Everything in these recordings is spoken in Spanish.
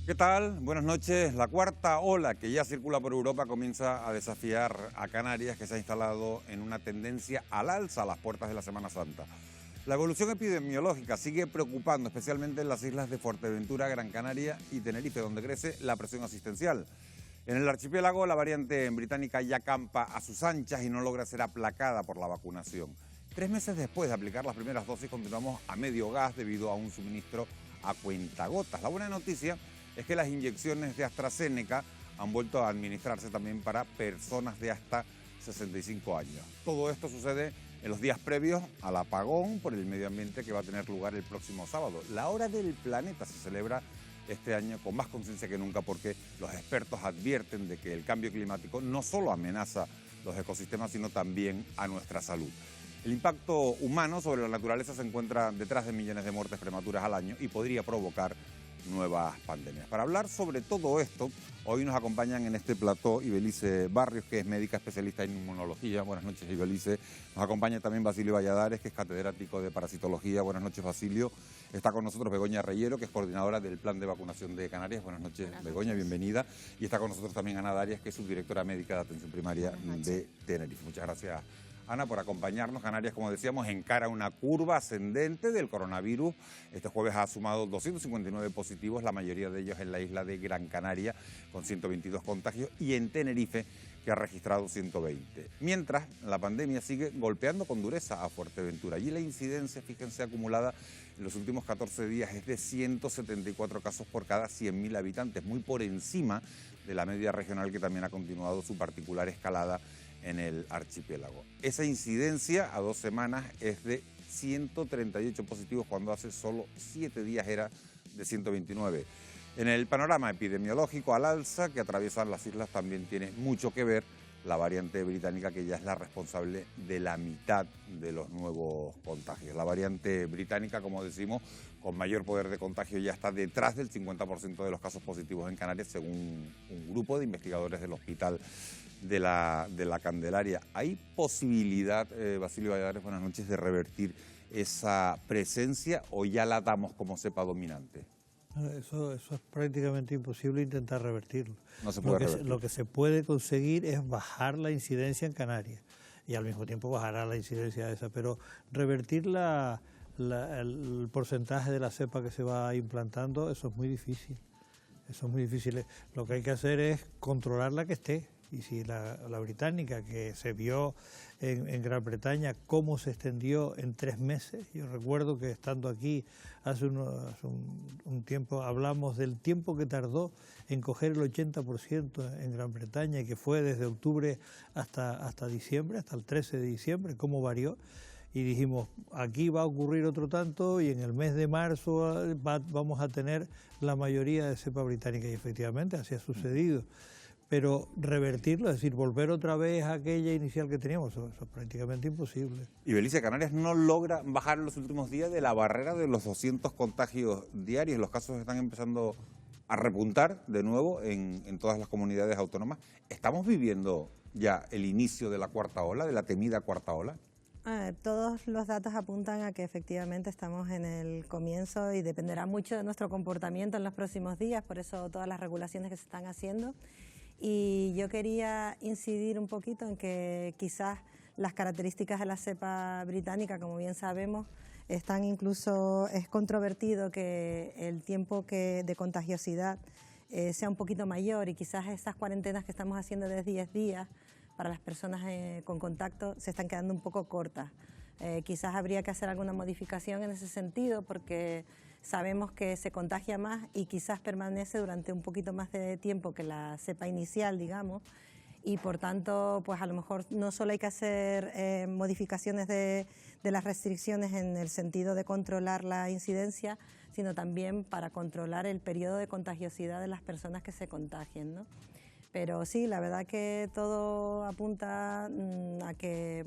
¿Qué tal? Buenas noches. La cuarta ola que ya circula por Europa comienza a desafiar a Canarias, que se ha instalado en una tendencia al alza a las puertas de la Semana Santa. La evolución epidemiológica sigue preocupando, especialmente en las islas de Fuerteventura, Gran Canaria y Tenerife, donde crece la presión asistencial. En el archipiélago, la variante británica ya campa a sus anchas y no logra ser aplacada por la vacunación. 3 meses después de aplicar las primeras dosis, continuamos a medio gas debido a un suministro a cuentagotas. La buena noticia es que las inyecciones de AstraZeneca han vuelto a administrarse también para personas de hasta 65 años. Todo esto sucede en los días previos al apagón por el medio ambiente que va a tener lugar el próximo sábado. La Hora del Planeta se celebra este año con más conciencia que nunca, porque los expertos advierten de que el cambio climático no solo amenaza los ecosistemas, sino también a nuestra salud. El impacto humano sobre la naturaleza se encuentra detrás de millones de muertes prematuras al año y podría provocar nuevas pandemias. Para hablar sobre todo esto, hoy nos acompañan en este plató Ibelice Barrios, que es médica especialista en inmunología. Buenas noches, Ibelice. Nos acompaña también Basilio Valladares, que es catedrático de parasitología. Buenas noches, Basilio. Está con nosotros Begoña Reyero, que es coordinadora del Plan de Vacunación de Canarias. Buenas noches, Begoña, bienvenida. Y está con nosotros también Ana Darias, que es subdirectora médica de atención primaria de Tenerife. Muchas gracias, Ana, por acompañarnos. Canarias, como decíamos, encara una curva ascendente del coronavirus. Este jueves ha sumado 259 positivos, la mayoría de ellos en la isla de Gran Canaria, con 122 contagios, y en Tenerife, que ha registrado 120. Mientras, la pandemia sigue golpeando con dureza a Fuerteventura. Allí la incidencia, fíjense, acumulada en los últimos 14 días es de 174 casos por cada 100.000 habitantes, muy por encima de la media regional, que también ha continuado su particular escalada en el archipiélago. Esa incidencia a 2 semanas es de 138 positivos, cuando hace solo 7 días era de 129. En el panorama epidemiológico al alza que atraviesan las islas también tiene mucho que ver la variante británica, que ya es la responsable de la mitad de los nuevos contagios. La variante británica, como decimos, con mayor poder de contagio, ya está detrás del 50% de los casos positivos en Canarias, según un grupo de investigadores del Hospital de la Candelaria. ¿Hay posibilidad, Basilio Valladares, buenas noches, de revertir esa presencia, o ya la damos como cepa dominante? Eso es prácticamente imposible intentar revertirlo. No se puede revertir. Lo que se puede conseguir es bajar la incidencia en Canarias y al mismo tiempo bajará la incidencia esa, pero revertir el porcentaje de la cepa que se va implantando, eso es muy difícil. Eso es muy difícil. Lo que hay que hacer es controlar la que esté. Y si la británica, que se vio en Gran Bretaña cómo se extendió en 3 meses, yo recuerdo que estando aquí hace un tiempo hablamos del tiempo que tardó en coger el 80% en Gran Bretaña, y que fue desde octubre hasta diciembre, hasta el 13 de diciembre, cómo varió. Y dijimos, aquí va a ocurrir otro tanto, y en el mes de marzo vamos a tener la mayoría de cepa británica, y efectivamente así ha sucedido. Pero revertirlo, es decir, volver otra vez a aquella inicial que teníamos, eso es prácticamente imposible. Y Belice, Canarias no logra bajar en los últimos días de la barrera de los 200 contagios diarios. Los casos están empezando a repuntar de nuevo en todas las comunidades autónomas. ¿Estamos viviendo ya el inicio de la cuarta ola, de la temida cuarta ola? Todos los datos apuntan a que efectivamente estamos en el comienzo, y dependerá mucho de nuestro comportamiento en los próximos días, por eso todas las regulaciones que se están haciendo. Y yo quería incidir un poquito en que quizás las características de la cepa británica, como bien sabemos, están incluso, es controvertido que el tiempo de contagiosidad sea un poquito mayor, y quizás esas cuarentenas que estamos haciendo de 10 días para las personas con contacto se están quedando un poco cortas. Quizás habría que hacer alguna modificación en ese sentido, porque sabemos que se contagia más y quizás permanece durante un poquito más de tiempo que la cepa inicial, digamos, y por tanto, pues a lo mejor no solo hay que hacer modificaciones de las restricciones en el sentido de controlar la incidencia, sino también para controlar el periodo de contagiosidad de las personas que se contagien, ¿no? Pero sí, la verdad que todo apunta a que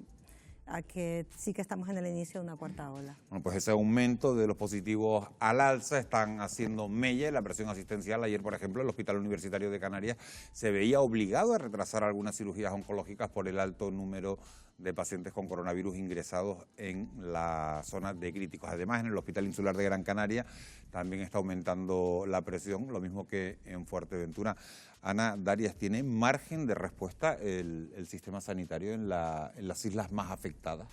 sí que estamos en el inicio de una cuarta ola. Bueno, pues ese aumento de los positivos al alza están haciendo mella en la presión asistencial. Ayer, por ejemplo, el Hospital Universitario de Canarias se veía obligado a retrasar algunas cirugías oncológicas por el alto número de pacientes con coronavirus ingresados en la zona de críticos. Además, en el Hospital Insular de Gran Canaria también está aumentando la presión, lo mismo que en Fuerteventura. Ana Darias, ¿tiene margen de respuesta el sistema sanitario en las islas más afectadas?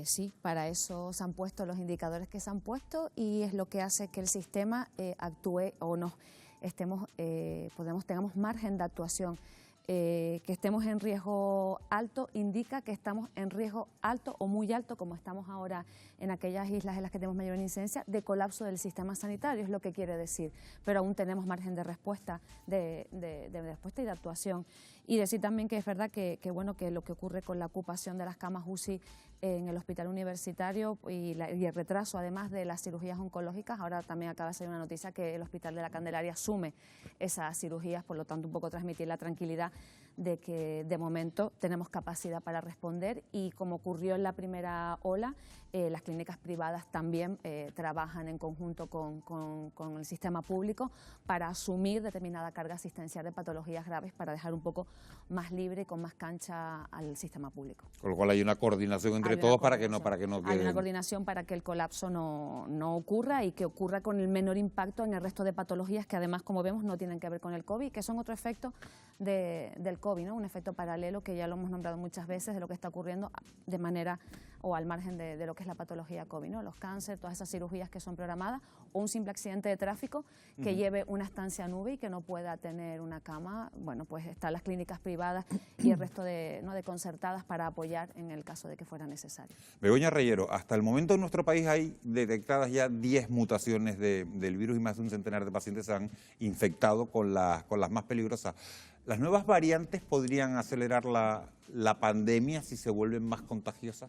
Sí, para eso se han puesto los indicadores que se han puesto y es lo que hace que el sistema actúe o no tengamos margen de actuación. Que estemos en riesgo alto indica que estamos en riesgo alto o muy alto, como estamos ahora en aquellas islas en las que tenemos mayor incidencia, de colapso del sistema sanitario, es lo que quiere decir. Pero aún tenemos margen de respuesta, de respuesta y de actuación. Y decir también que es verdad que lo que ocurre con la ocupación de las camas UCI en el hospital universitario y el retraso además de las cirugías oncológicas, ahora también acaba de salir una noticia que el Hospital de la Candelaria asume esas cirugías, por lo tanto un poco transmitir la tranquilidad de que de momento tenemos capacidad para responder y como ocurrió en la primera ola, las clínicas privadas también trabajan en conjunto con el sistema público para asumir determinada carga asistencial de patologías graves para dejar un poco más libre y con más cancha al sistema público. Con lo cual hay una coordinación entre todos para que no quede... Hay una coordinación para que el colapso no ocurra y que ocurra con el menor impacto en el resto de patologías que además, como vemos, no tienen que ver con el COVID, que son otro efecto del COVID, ¿no? Un efecto paralelo que ya lo hemos nombrado muchas veces de lo que está ocurriendo de manera o al margen de lo que es la patología COVID, ¿no? Los cánceres, todas esas cirugías que son programadas o un simple accidente de tráfico que lleve una estancia nube y que no pueda tener una cama. Bueno, pues están las clínicas privadas y el resto de concertadas para apoyar en el caso de que fuera necesario. Begoña Reyero, hasta el momento en nuestro país hay detectadas ya 10 mutaciones del virus y más de un centenar de pacientes se han infectado con las más peligrosas. ¿Las nuevas variantes podrían acelerar la pandemia si se vuelven más contagiosas?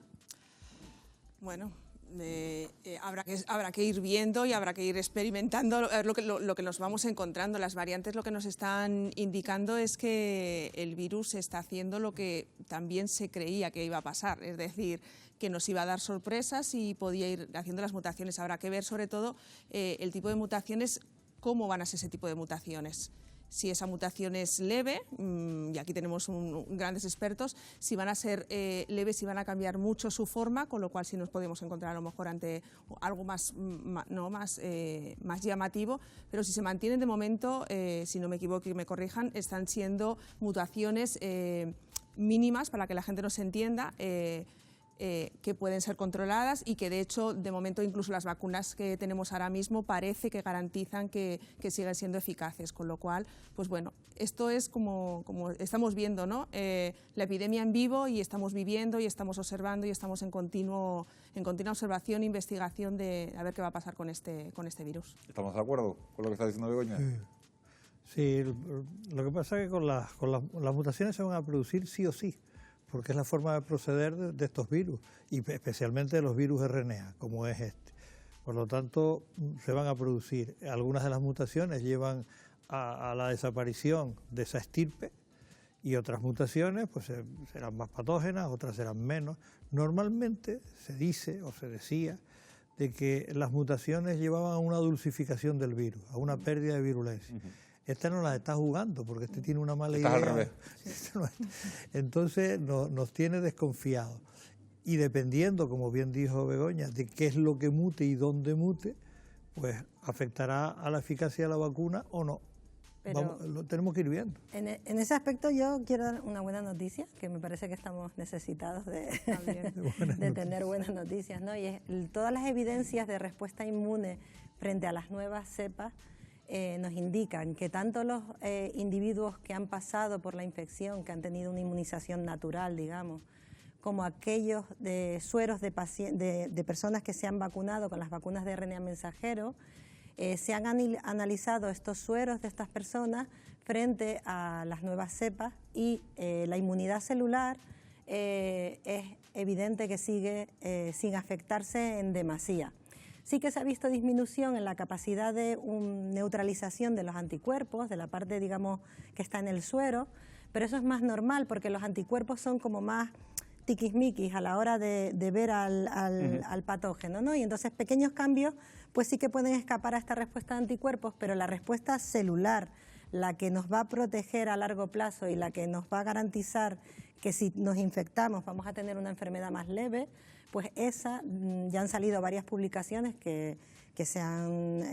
Bueno, habrá que ir viendo y habrá que ir experimentando lo que nos vamos encontrando. Las variantes lo que nos están indicando es que el virus está haciendo lo que también se creía que iba a pasar, es decir, que nos iba a dar sorpresas y podía ir haciendo las mutaciones. Habrá que ver sobre todo el tipo de mutaciones, cómo van a ser ese tipo de mutaciones. Si esa mutación es leve, y aquí tenemos grandes expertos, si van a ser leves, si van a cambiar mucho su forma, con lo cual sí nos podemos encontrar a lo mejor ante algo más llamativo, pero si se mantienen de momento, si no me equivoco y me corrijan, están siendo mutaciones mínimas para que la gente nos entienda, que pueden ser controladas y que de hecho de momento incluso las vacunas que tenemos ahora mismo parece que garantizan que siguen siendo eficaces, con lo cual pues bueno, esto es como estamos viendo, ¿no? La epidemia en vivo y estamos viviendo y estamos observando y estamos en continua observación e investigación de a ver qué va a pasar con este virus. ¿Estamos de acuerdo con lo que está diciendo Begoña? Sí, lo que pasa es que con las mutaciones se van a producir sí o sí, porque es la forma de proceder de estos virus, y especialmente de los virus RNA, como es este. Por lo tanto, se van a producir. Algunas de las mutaciones llevan a la desaparición de esa estirpe, y otras mutaciones pues serán más patógenas, otras serán menos. Normalmente se dice o se decía de que las mutaciones llevaban a una dulcificación del virus, a una pérdida de virulencia. Esta no las está jugando porque este tiene una mala idea. Al revés. Entonces nos tiene desconfiados. Y dependiendo, como bien dijo Begoña, de qué es lo que mute y dónde mute, pues afectará a la eficacia de la vacuna o no. Lo tenemos que ir viendo. En ese aspecto yo quiero dar una buena noticia, que me parece que estamos necesitados de tener buenas noticias, ¿no? Y es todas las evidencias de respuesta inmune frente a las nuevas cepas nos indican que tanto los individuos que han pasado por la infección, que han tenido una inmunización natural, digamos, como aquellos de sueros de personas que se han vacunado con las vacunas de RNA mensajero, se han analizado estos sueros de estas personas frente a las nuevas cepas y la inmunidad celular es evidente que sigue sin afectarse en demasía. Sí que se ha visto disminución en la capacidad de neutralización de los anticuerpos, de la parte, digamos, que está en el suero, pero eso es más normal porque los anticuerpos son como más tiquismiquis a la hora de ver al patógeno, ¿no? Y entonces pequeños cambios pues sí que pueden escapar a esta respuesta de anticuerpos, pero la respuesta celular la que nos va a proteger a largo plazo y la que nos va a garantizar que si nos infectamos vamos a tener una enfermedad más leve, pues esa, ya han salido varias publicaciones que se han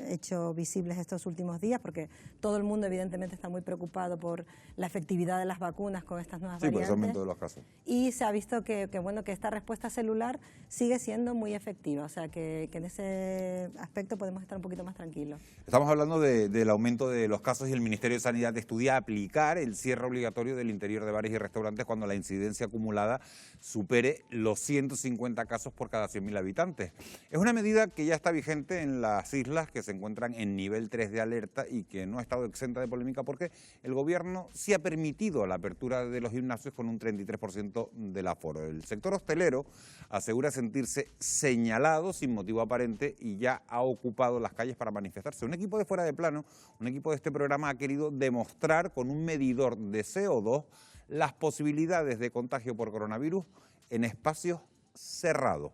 hecho visibles estos últimos días, porque todo el mundo evidentemente está muy preocupado por la efectividad de las vacunas con estas nuevas variantes. Sí, por ese aumento de los casos. Y se ha visto que esta respuesta celular sigue siendo muy efectiva, o sea que en ese aspecto podemos estar un poquito más tranquilos. Estamos hablando del aumento de los casos y el Ministerio de Sanidad estudia aplicar el cierre obligatorio del interior de bares y restaurantes cuando la incidencia acumulada supere los 150 casos por cada 100.000 habitantes. Es una medida que ya está vigente en las islas que se encuentran en nivel 3 de alerta y que no ha estado exenta de polémica porque el gobierno sí ha permitido la apertura de los gimnasios con un 33% del aforo. El sector hostelero asegura sentirse señalado sin motivo aparente y ya ha ocupado las calles para manifestarse. Un equipo de Fuera de Plano, un equipo de este programa ha querido demostrar con un medidor de CO2 las posibilidades de contagio por coronavirus en espacios cerrados.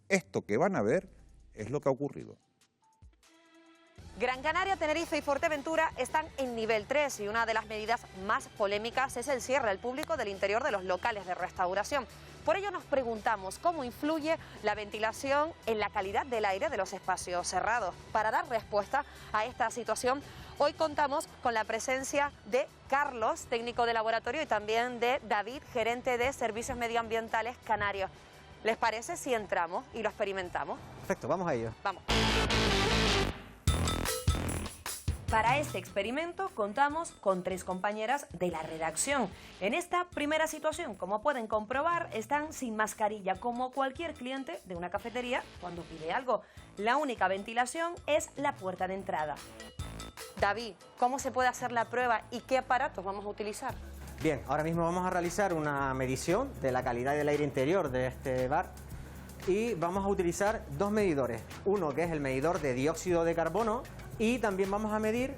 Esto que van a ver es lo que ha ocurrido. Gran Canaria, Tenerife y Fuerteventura están en nivel 3 y una de las medidas más polémicas es el cierre al público del interior de los locales de restauración. Por ello nos preguntamos cómo influye la ventilación en la calidad del aire de los espacios cerrados. Para dar respuesta a esta situación, hoy contamos con la presencia de Carlos, técnico de laboratorio, y también de David, gerente de Servicios Medioambientales Canarios. ¿Les parece si entramos y lo experimentamos? Perfecto, vamos a ello. Vamos. Para este experimento contamos con 3 compañeras de la redacción. En esta primera situación, como pueden comprobar, están sin mascarilla, como cualquier cliente de una cafetería cuando pide algo. La única ventilación es la puerta de entrada. David, ¿cómo se puede hacer la prueba y qué aparatos vamos a utilizar? Bien, ahora mismo vamos a realizar una medición de la calidad del aire interior de este bar y vamos a utilizar 2 medidores. Uno que es el medidor de dióxido de carbono y también vamos a medir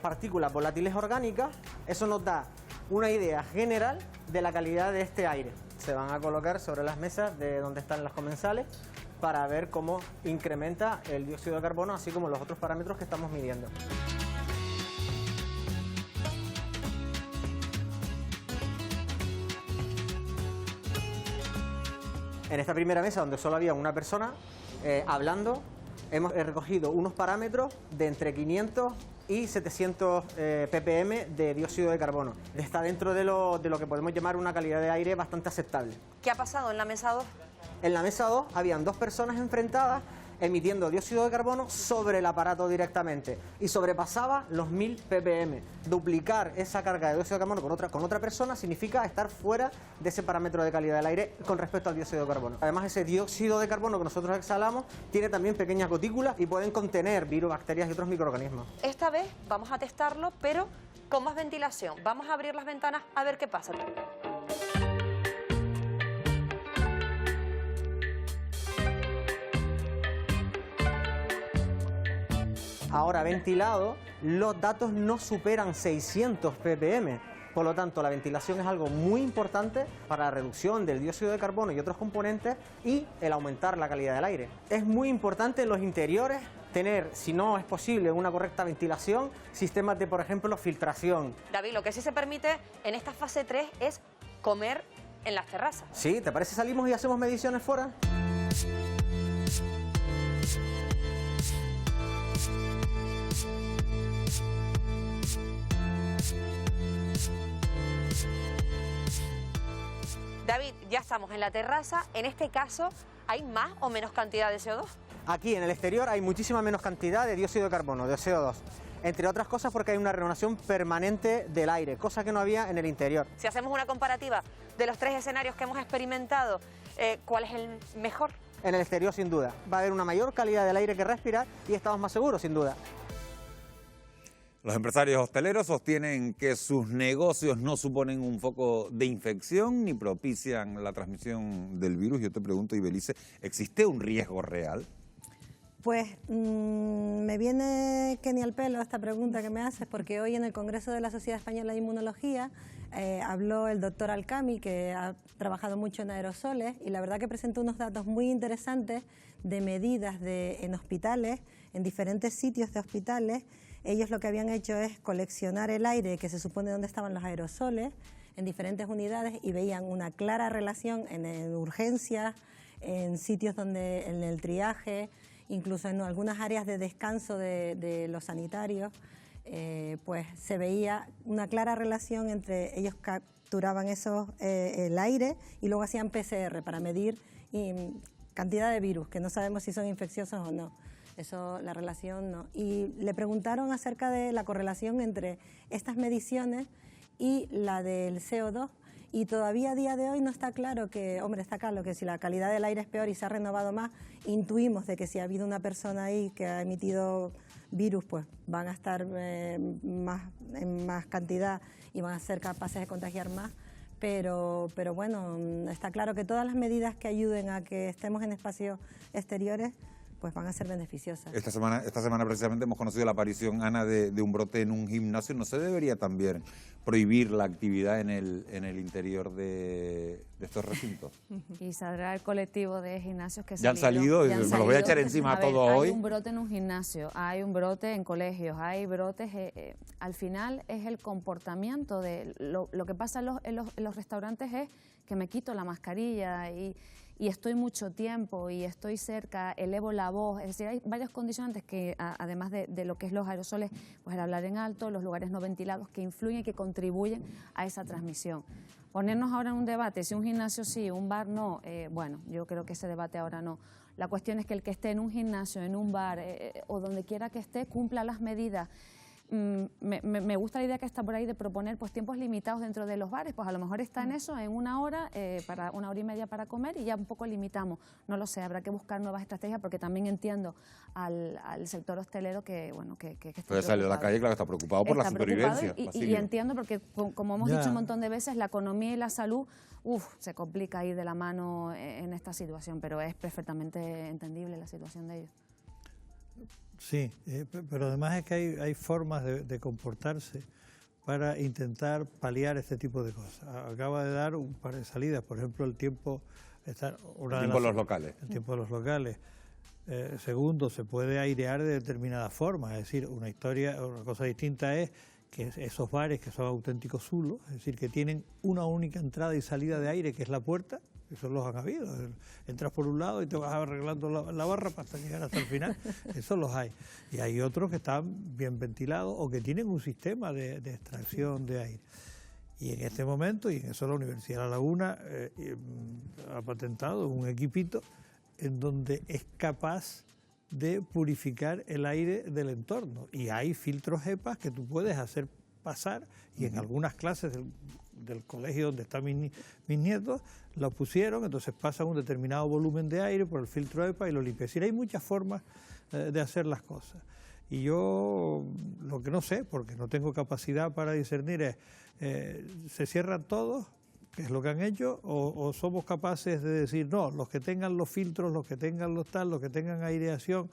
partículas volátiles orgánicas. Eso nos da una idea general de la calidad de este aire. Se van a colocar sobre las mesas de donde están los comensales para ver cómo incrementa el dióxido de carbono, así como los otros parámetros que estamos midiendo. En esta primera mesa, donde solo había una persona hablando, hemos recogido unos parámetros de entre 500 y 700 ppm de dióxido de carbono. Está dentro de lo que podemos llamar una calidad de aire bastante aceptable. ¿Qué ha pasado en la mesa 2? En la mesa 2 habían 2 personas enfrentadas emitiendo dióxido de carbono sobre el aparato directamente y sobrepasaba los 1000 ppm. Duplicar esa carga de dióxido de carbono con otra persona significa estar fuera de ese parámetro de calidad del aire con respecto al dióxido de carbono. Además, ese dióxido de carbono que nosotros exhalamos tiene también pequeñas gotículas y pueden contener virus, bacterias y otros microorganismos. Esta vez vamos a testarlo, pero con más ventilación. Vamos a abrir las ventanas a ver qué pasa. Ahora ventilado, los datos no superan 600 ppm. Por lo tanto, la ventilación es algo muy importante para la reducción del dióxido de carbono y otros componentes y el aumentar la calidad del aire. Es muy importante en los interiores tener, si no es posible, una correcta ventilación, sistemas de, por ejemplo, filtración. David, lo que sí se permite en esta fase 3 es comer en las terrazas. Sí, ¿te parece salimos y hacemos mediciones fuera? David, ya estamos en la terraza. En este caso, ¿hay más o menos cantidad de CO2? Aquí en el exterior hay muchísima menos cantidad de dióxido de carbono, de CO2. Entre otras cosas porque hay una renovación permanente del aire, cosa que no había en el interior. Si hacemos una comparativa de los 3 escenarios que hemos experimentado, ¿cuál es el mejor? En el exterior, sin duda. Va a haber una mayor calidad del aire que respirar y estamos más seguros, sin duda. Los empresarios hosteleros sostienen que sus negocios no suponen un foco de infección ni propician la transmisión del virus. Yo te pregunto, Ibelice, ¿existe un riesgo real? Pues me viene que ni al pelo esta pregunta que me haces, porque hoy en el Congreso de la Sociedad Española de Inmunología habló el doctor Alcami, que ha trabajado mucho en aerosoles, y la verdad que presentó unos datos muy interesantes de medidas en hospitales, en diferentes sitios de hospitales. Ellos lo que habían hecho es coleccionar el aire, que se supone donde estaban los aerosoles, en diferentes unidades, y veían una clara relación en urgencias, en sitios donde, en el triaje, incluso en algunas áreas de descanso de los sanitarios, pues se veía una clara relación entre ellos capturaban el aire y luego hacían PCR para medir cantidad de virus, que no sabemos si son infecciosos o no. Eso, la relación no. Y le preguntaron acerca de la correlación entre estas mediciones y la del CO2, y todavía a día de hoy no está claro que, hombre, está claro que si la calidad del aire es peor y se ha renovado más, intuimos de que si ha habido una persona ahí que ha emitido virus, pues van a estar en más cantidad y van a ser capaces de contagiar más. Pero bueno, está claro que todas las medidas que ayuden a que estemos en espacios exteriores pues van a ser beneficiosas. Esta semana precisamente hemos conocido la aparición, Ana, de un brote en un gimnasio. ¿No se debería también prohibir la actividad en el interior de estos recintos? Y saldrá el colectivo de gimnasios que ya han salido, me los voy a echar encima a todos hoy. Hay un brote en un gimnasio, hay un brote en colegios, hay brotes, al final es el comportamiento de lo que pasa en los restaurantes es que me quito la mascarilla y estoy mucho tiempo y estoy cerca, elevo la voz, es decir, hay varios condicionantes que, además de lo que es los aerosoles, pues el hablar en alto, los lugares no ventilados, que influyen y que contribuyen a esa transmisión. Ponernos ahora en un debate, si un gimnasio sí, un bar no, bueno, yo creo que ese debate ahora no. La cuestión es que el que esté en un gimnasio, en un bar o donde quiera que esté, cumpla las medidas. Me gusta la idea que está por ahí de proponer pues tiempos limitados dentro de los bares, pues a lo mejor está en eso, en una hora, para 1 hora y media para comer y ya un poco limitamos, no lo sé, habrá que buscar nuevas estrategias porque también entiendo al sector hostelero que bueno que puede salir a la calle, claro, que está preocupado por la supervivencia. Y entiendo porque como hemos dicho un montón de veces, la economía y la salud, se complica ir de la mano en esta situación, pero es perfectamente entendible la situación de ellos. Sí, pero además es que hay formas de comportarse para intentar paliar este tipo de cosas. Acaba de dar un par de salidas, por ejemplo, el tiempo de los locales. El tiempo de los locales. Segundo, se puede airear de determinada forma, es decir, una cosa distinta es que esos bares que son auténticos zulos, es decir, que tienen una única entrada y salida de aire, que es la puerta. Eso los han habido. Entras por un lado y te vas arreglando la barra hasta llegar hasta el final. Eso los hay. Y hay otros que están bien ventilados o que tienen un sistema de extracción de aire. Y en este momento, y en eso la Universidad de La Laguna ha patentado un equipito en donde es capaz de purificar el aire del entorno. Y hay filtros EPA que tú puedes hacer pasar, y en algunas clases del colegio donde están mis nietos, lo pusieron, entonces pasan un determinado volumen de aire por el filtro EPA y lo limpian. Es decir, hay muchas formas de hacer las cosas. Y yo lo que no sé, porque no tengo capacidad para discernir es, ¿se cierran todos? ¿Qué es lo que han hecho? ¿O somos capaces de decir, no, los que tengan los filtros, los que tengan los que tengan aireación,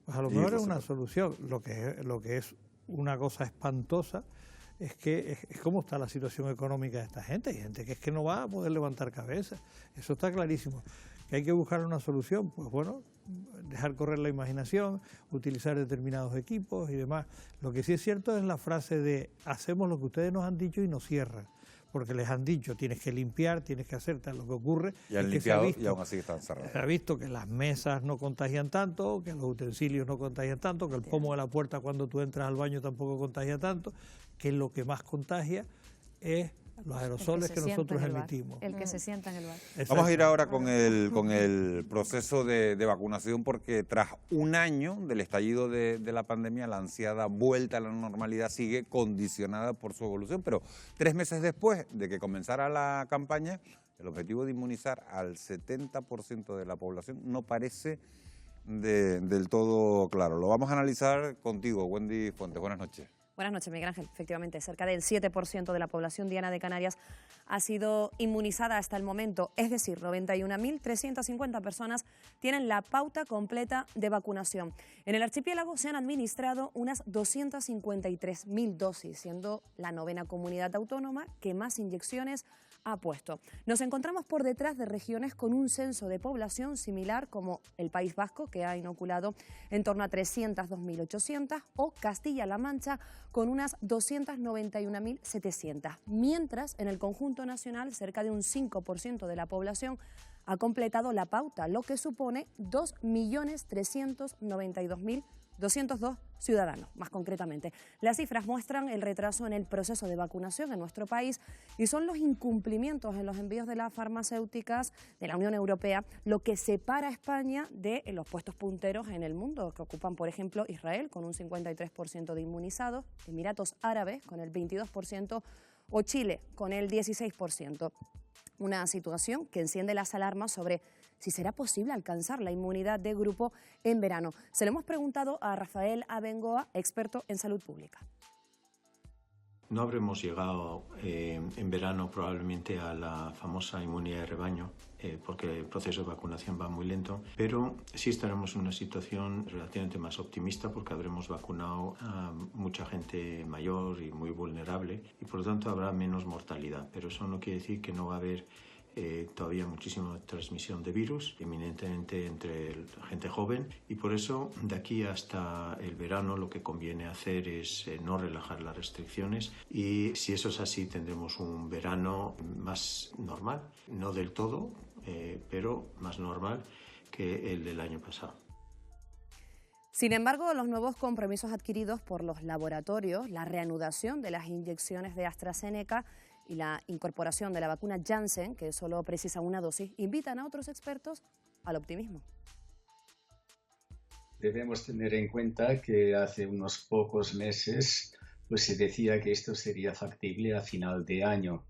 pues a lo mejor es una solución. Lo que es una cosa espantosa es que es cómo está la situación económica de esta gente. Hay gente que es que no va a poder levantar cabeza. Eso está clarísimo. ¿Que hay que buscar una solución? Pues bueno, dejar correr la imaginación, utilizar determinados equipos y demás. Lo que sí es cierto es la frase de hacemos lo que ustedes nos han dicho y nos cierran. Porque les han dicho, tienes que limpiar, tienes que hacer tal. Lo que ocurre y han limpiado y aún así están cerrados. Se ha visto que las mesas no contagian tanto, que los utensilios no contagian tanto, que el pomo de la puerta cuando tú entras al baño tampoco contagia tanto, que lo que más contagia es los aerosoles que nosotros emitimos. El que se sienta en el bar. Vamos a ir ahora con el proceso de vacunación, porque tras un año del estallido de la pandemia, la ansiada vuelta a la normalidad sigue condicionada por su evolución, pero 3 meses después de que comenzara la campaña, el objetivo de inmunizar al 70% de la población no parece del todo claro. Lo vamos a analizar contigo, Wendy Fuentes. Buenas noches. Buenas noches, Miguel Ángel. Efectivamente, cerca del 7% de la población diana de Canarias ha sido inmunizada hasta el momento. Es decir, 91.350 personas tienen la pauta completa de vacunación. En el archipiélago se han administrado unas 253.000 dosis, siendo la 9ª comunidad autónoma que más inyecciones ha puesto. Nos encontramos por detrás de regiones con un censo de población similar como el País Vasco, que ha inoculado en torno a 302.800, o Castilla-La Mancha, con unas 291.700. Mientras, en el conjunto nacional, cerca de un 5% de la población ha completado la pauta, lo que supone 2.392.202 ciudadanos, más concretamente. Las cifras muestran el retraso en el proceso de vacunación en nuestro país y son los incumplimientos en los envíos de las farmacéuticas de la Unión Europea lo que separa a España de los puestos punteros en el mundo, que ocupan, por ejemplo, Israel con un 53% de inmunizados, Emiratos Árabes con el 22% o Chile con el 16%. Una situación que enciende las alarmas sobre si será posible alcanzar la inmunidad de grupo en verano. Se lo hemos preguntado a Rafael Abengoa, experto en salud pública. No habremos llegado en verano probablemente a la famosa inmunidad de rebaño, porque el proceso de vacunación va muy lento, pero sí estaremos en una situación relativamente más optimista porque habremos vacunado a mucha gente mayor y muy vulnerable y por lo tanto habrá menos mortalidad, pero eso no quiere decir que no va a haber todavía muchísima transmisión de virus, eminentemente entre la gente joven, y por eso de aquí hasta el verano lo que conviene hacer es no relajar las restricciones, y si eso es así tendremos un verano más normal, no del todo, pero más normal que el del año pasado. Sin embargo, los nuevos compromisos adquiridos por los laboratorios, la reanudación de las inyecciones de AstraZeneca y la incorporación de la vacuna Janssen, que solo precisa una dosis, invitan a otros expertos al optimismo. Debemos tener en cuenta que hace unos pocos meses pues se decía que esto sería factible a final de año.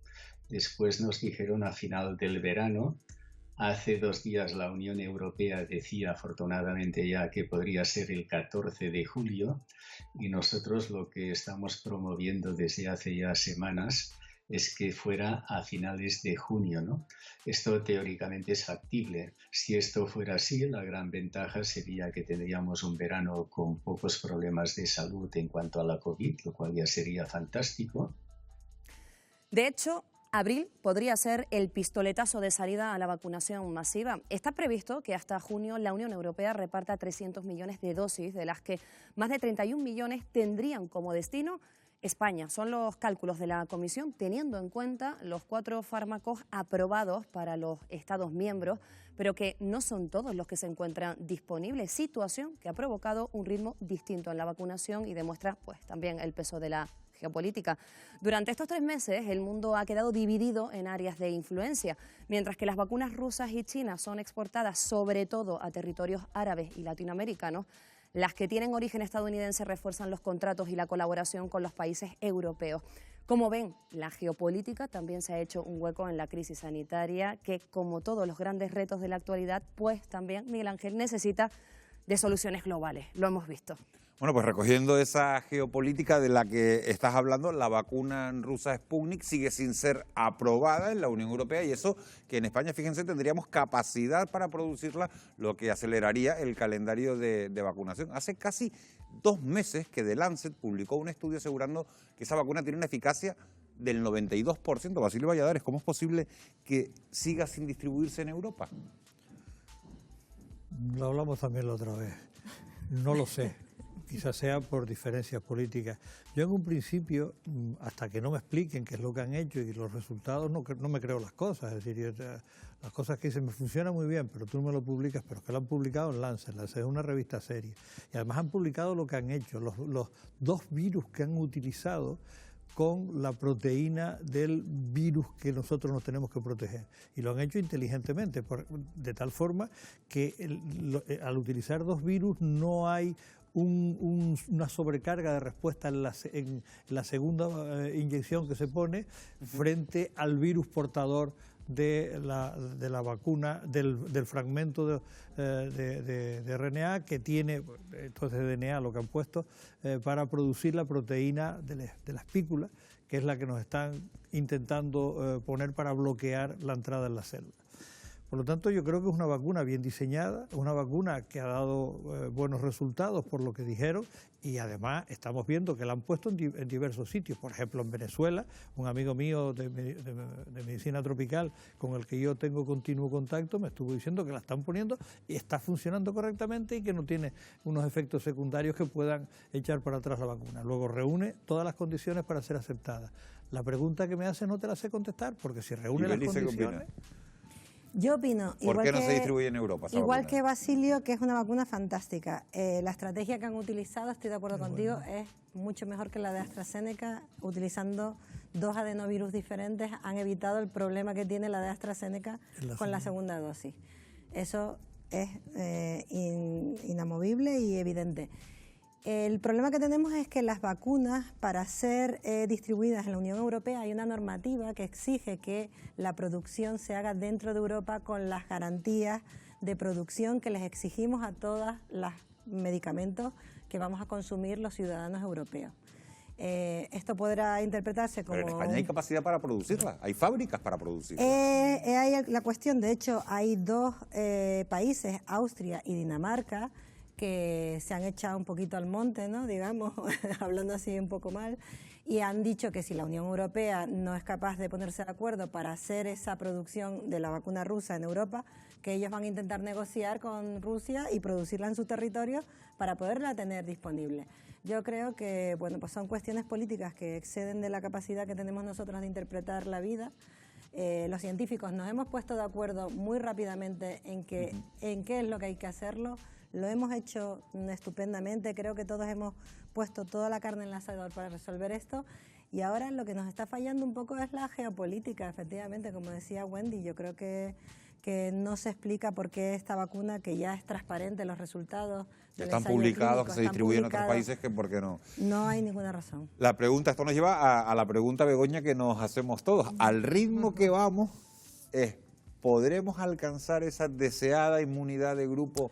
Después nos dijeron a final del verano. Hace 2 días la Unión Europea decía afortunadamente ya que podría ser el 14 de julio y nosotros lo que estamos promoviendo desde hace ya semanas es que fuera a finales de junio, ¿no? Esto teóricamente es factible. Si esto fuera así, la gran ventaja sería que tendríamos un verano con pocos problemas de salud en cuanto a la COVID, lo cual ya sería fantástico. De hecho, abril podría ser el pistoletazo de salida a la vacunación masiva. Está previsto que hasta junio la Unión Europea reparta 300 millones de dosis, de las que más de 31 millones tendrían como destino España. Son los cálculos de la Comisión, teniendo en cuenta los 4 fármacos aprobados para los Estados miembros, pero que no son todos los que se encuentran disponibles, situación que ha provocado un ritmo distinto en la vacunación y demuestra pues también el peso de la geopolítica. Durante estos 3 meses el mundo ha quedado dividido en áreas de influencia, mientras que las vacunas rusas y chinas son exportadas sobre todo a territorios árabes y latinoamericanos. Las que tienen origen estadounidense refuerzan los contratos y la colaboración con los países europeos. Como ven, la geopolítica también se ha hecho un hueco en la crisis sanitaria que, como todos los grandes retos de la actualidad, pues también, Miguel Ángel, necesita de soluciones globales. Lo hemos visto. Bueno, pues recogiendo esa geopolítica de la que estás hablando, la vacuna rusa Sputnik sigue sin ser aprobada en la Unión Europea y eso que en España, fíjense, tendríamos capacidad para producirla, lo que aceleraría el calendario de vacunación. Hace casi 2 meses que The Lancet publicó un estudio asegurando que esa vacuna tiene una eficacia del 92%. Basilio Valladares, ¿cómo es posible que siga sin distribuirse en Europa? Lo hablamos también la otra vez. No lo sé. Quizás sea por diferencias políticas. Yo en un principio, hasta que no me expliquen qué es lo que han hecho y los resultados, no me creo las cosas. Es decir, las cosas que dicen me funcionan muy bien, pero tú no me lo publicas, pero es que lo han publicado en Lancet. Lancet es una revista seria. Y además han publicado lo que han hecho, los 2 virus que han utilizado con la proteína del virus que nosotros nos tenemos que proteger. Y lo han hecho inteligentemente, de tal forma que al utilizar 2 virus no hay una sobrecarga de respuesta en la segunda inyección que se pone frente al virus portador de la vacuna, del fragmento de RNA que tiene, entonces de DNA lo que han puesto, para producir la proteína de la espícula, que es la que nos están intentando poner para bloquear la entrada en la célula. Por lo tanto, yo creo que es una vacuna bien diseñada, una vacuna que ha dado buenos resultados por lo que dijeron, y además estamos viendo que la han puesto en diversos sitios. Por ejemplo, en Venezuela, un amigo mío de medicina tropical con el que yo tengo continuo contacto me estuvo diciendo que la están poniendo y está funcionando correctamente y que no tiene unos efectos secundarios que puedan echar para atrás la vacuna. Luego reúne todas las condiciones para ser aceptada. La pregunta que me hace no te la sé contestar, porque si reúne las condiciones... Yo opino, ¿por qué no se distribuye en Europa esa igual vacuna? que Basilio, que es una vacuna fantástica. La estrategia que han utilizado, estoy de acuerdo contigo, es mucho mejor que la de AstraZeneca. Utilizando 2 adenovirus diferentes han evitado el problema que tiene la de AstraZeneca con la segunda dosis. Eso es inamovible y evidente. El problema que tenemos es que las vacunas, para ser distribuidas en la Unión Europea, hay una normativa que exige que la producción se haga dentro de Europa con las garantías de producción que les exigimos a todos los medicamentos que vamos a consumir los ciudadanos europeos. Esto podrá interpretarse como... Pero en España hay capacidad para producirla, hay fábricas para producirla. Hay la cuestión, de hecho, hay 2 países, Austria y Dinamarca, que se han echado un poquito al monte, ¿no?, digamos, hablando así un poco mal, y han dicho que si la Unión Europea no es capaz de ponerse de acuerdo para hacer esa producción de la vacuna rusa en Europa, que ellos van a intentar negociar con Rusia y producirla en su territorio para poderla tener disponible. Yo creo que, bueno, pues son cuestiones políticas que exceden de la capacidad que tenemos nosotros de interpretar la vida. Los científicos nos hemos puesto de acuerdo muy rápidamente en qué es lo que hay que hacerlo. Lo hemos hecho estupendamente, creo que todos hemos puesto toda la carne en el asador para resolver esto, y ahora lo que nos está fallando un poco es la geopolítica, efectivamente, como decía Wendy. Yo creo que no se explica por qué esta vacuna, que ya es transparente los resultados del están ensayo publicados, clínico, que se distribuyen en otros países, que por qué no. No hay ninguna razón. La pregunta, esto nos lleva a la pregunta, Begoña, que nos hacemos todos. Al ritmo que vamos, ¿podremos alcanzar esa deseada inmunidad de grupo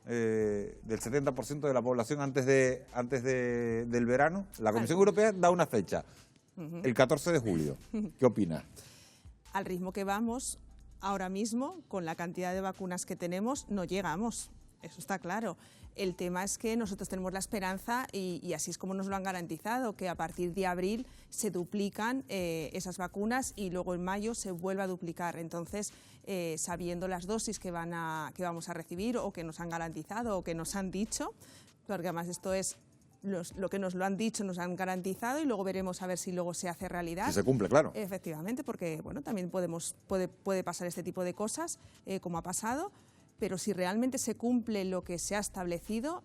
del 70% de la población antes del verano? La Comisión Europea da una fecha, el 14 de julio. ¿Qué opinas? Al ritmo que vamos, ahora mismo, con la cantidad de vacunas que tenemos, no llegamos. Eso está claro. El tema es que nosotros tenemos la esperanza, y así es como nos lo han garantizado, que a partir de abril se duplican esas vacunas y luego en mayo se vuelve a duplicar. Entonces, sabiendo las dosis que vamos a recibir, o que nos han garantizado o que nos han dicho, porque además esto es lo que nos lo han dicho, nos han garantizado, y luego veremos a ver si luego se hace realidad. Si se cumple, claro. Efectivamente, porque bueno, también puede pasar este tipo de cosas, como ha pasado. Pero si realmente se cumple lo que se ha establecido,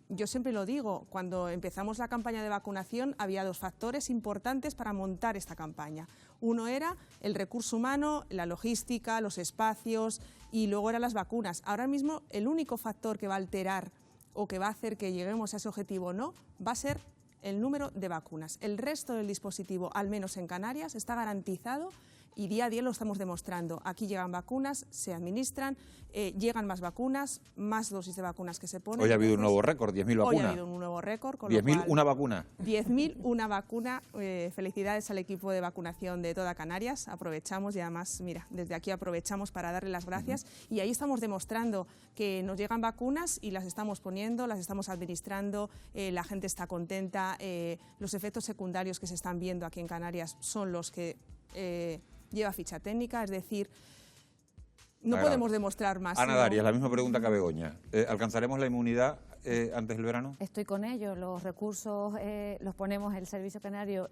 yo siempre lo digo, cuando empezamos la campaña de vacunación había 2 factores importantes para montar esta campaña. Uno era el recurso humano, la logística, los espacios, y luego eran las vacunas. Ahora mismo el único factor que va a alterar o que va a hacer que lleguemos a ese objetivo o no, va a ser el número de vacunas. El resto del dispositivo, al menos en Canarias, está garantizado, y día a día lo estamos demostrando. Aquí llegan vacunas, se administran, llegan más vacunas, más dosis de vacunas que se ponen. Hoy ha habido un nuevo récord, 10.000 vacunas. Hoy ha habido un nuevo récord. 10.000 una vacuna. 10.000 una vacuna. Felicidades al equipo de vacunación de toda Canarias. Aprovechamos, y además, mira, desde aquí aprovechamos para darle las gracias. Y ahí estamos demostrando que nos llegan vacunas y las estamos poniendo, las estamos administrando, la gente está contenta. Los efectos secundarios que se están viendo aquí en Canarias son los que lleva ficha técnica, es decir, no podemos demostrar más. Ana Darias, la misma pregunta que a Begoña. ¿Alcanzaremos la inmunidad antes del verano? Estoy con ellos, los recursos los ponemos el Servicio Canario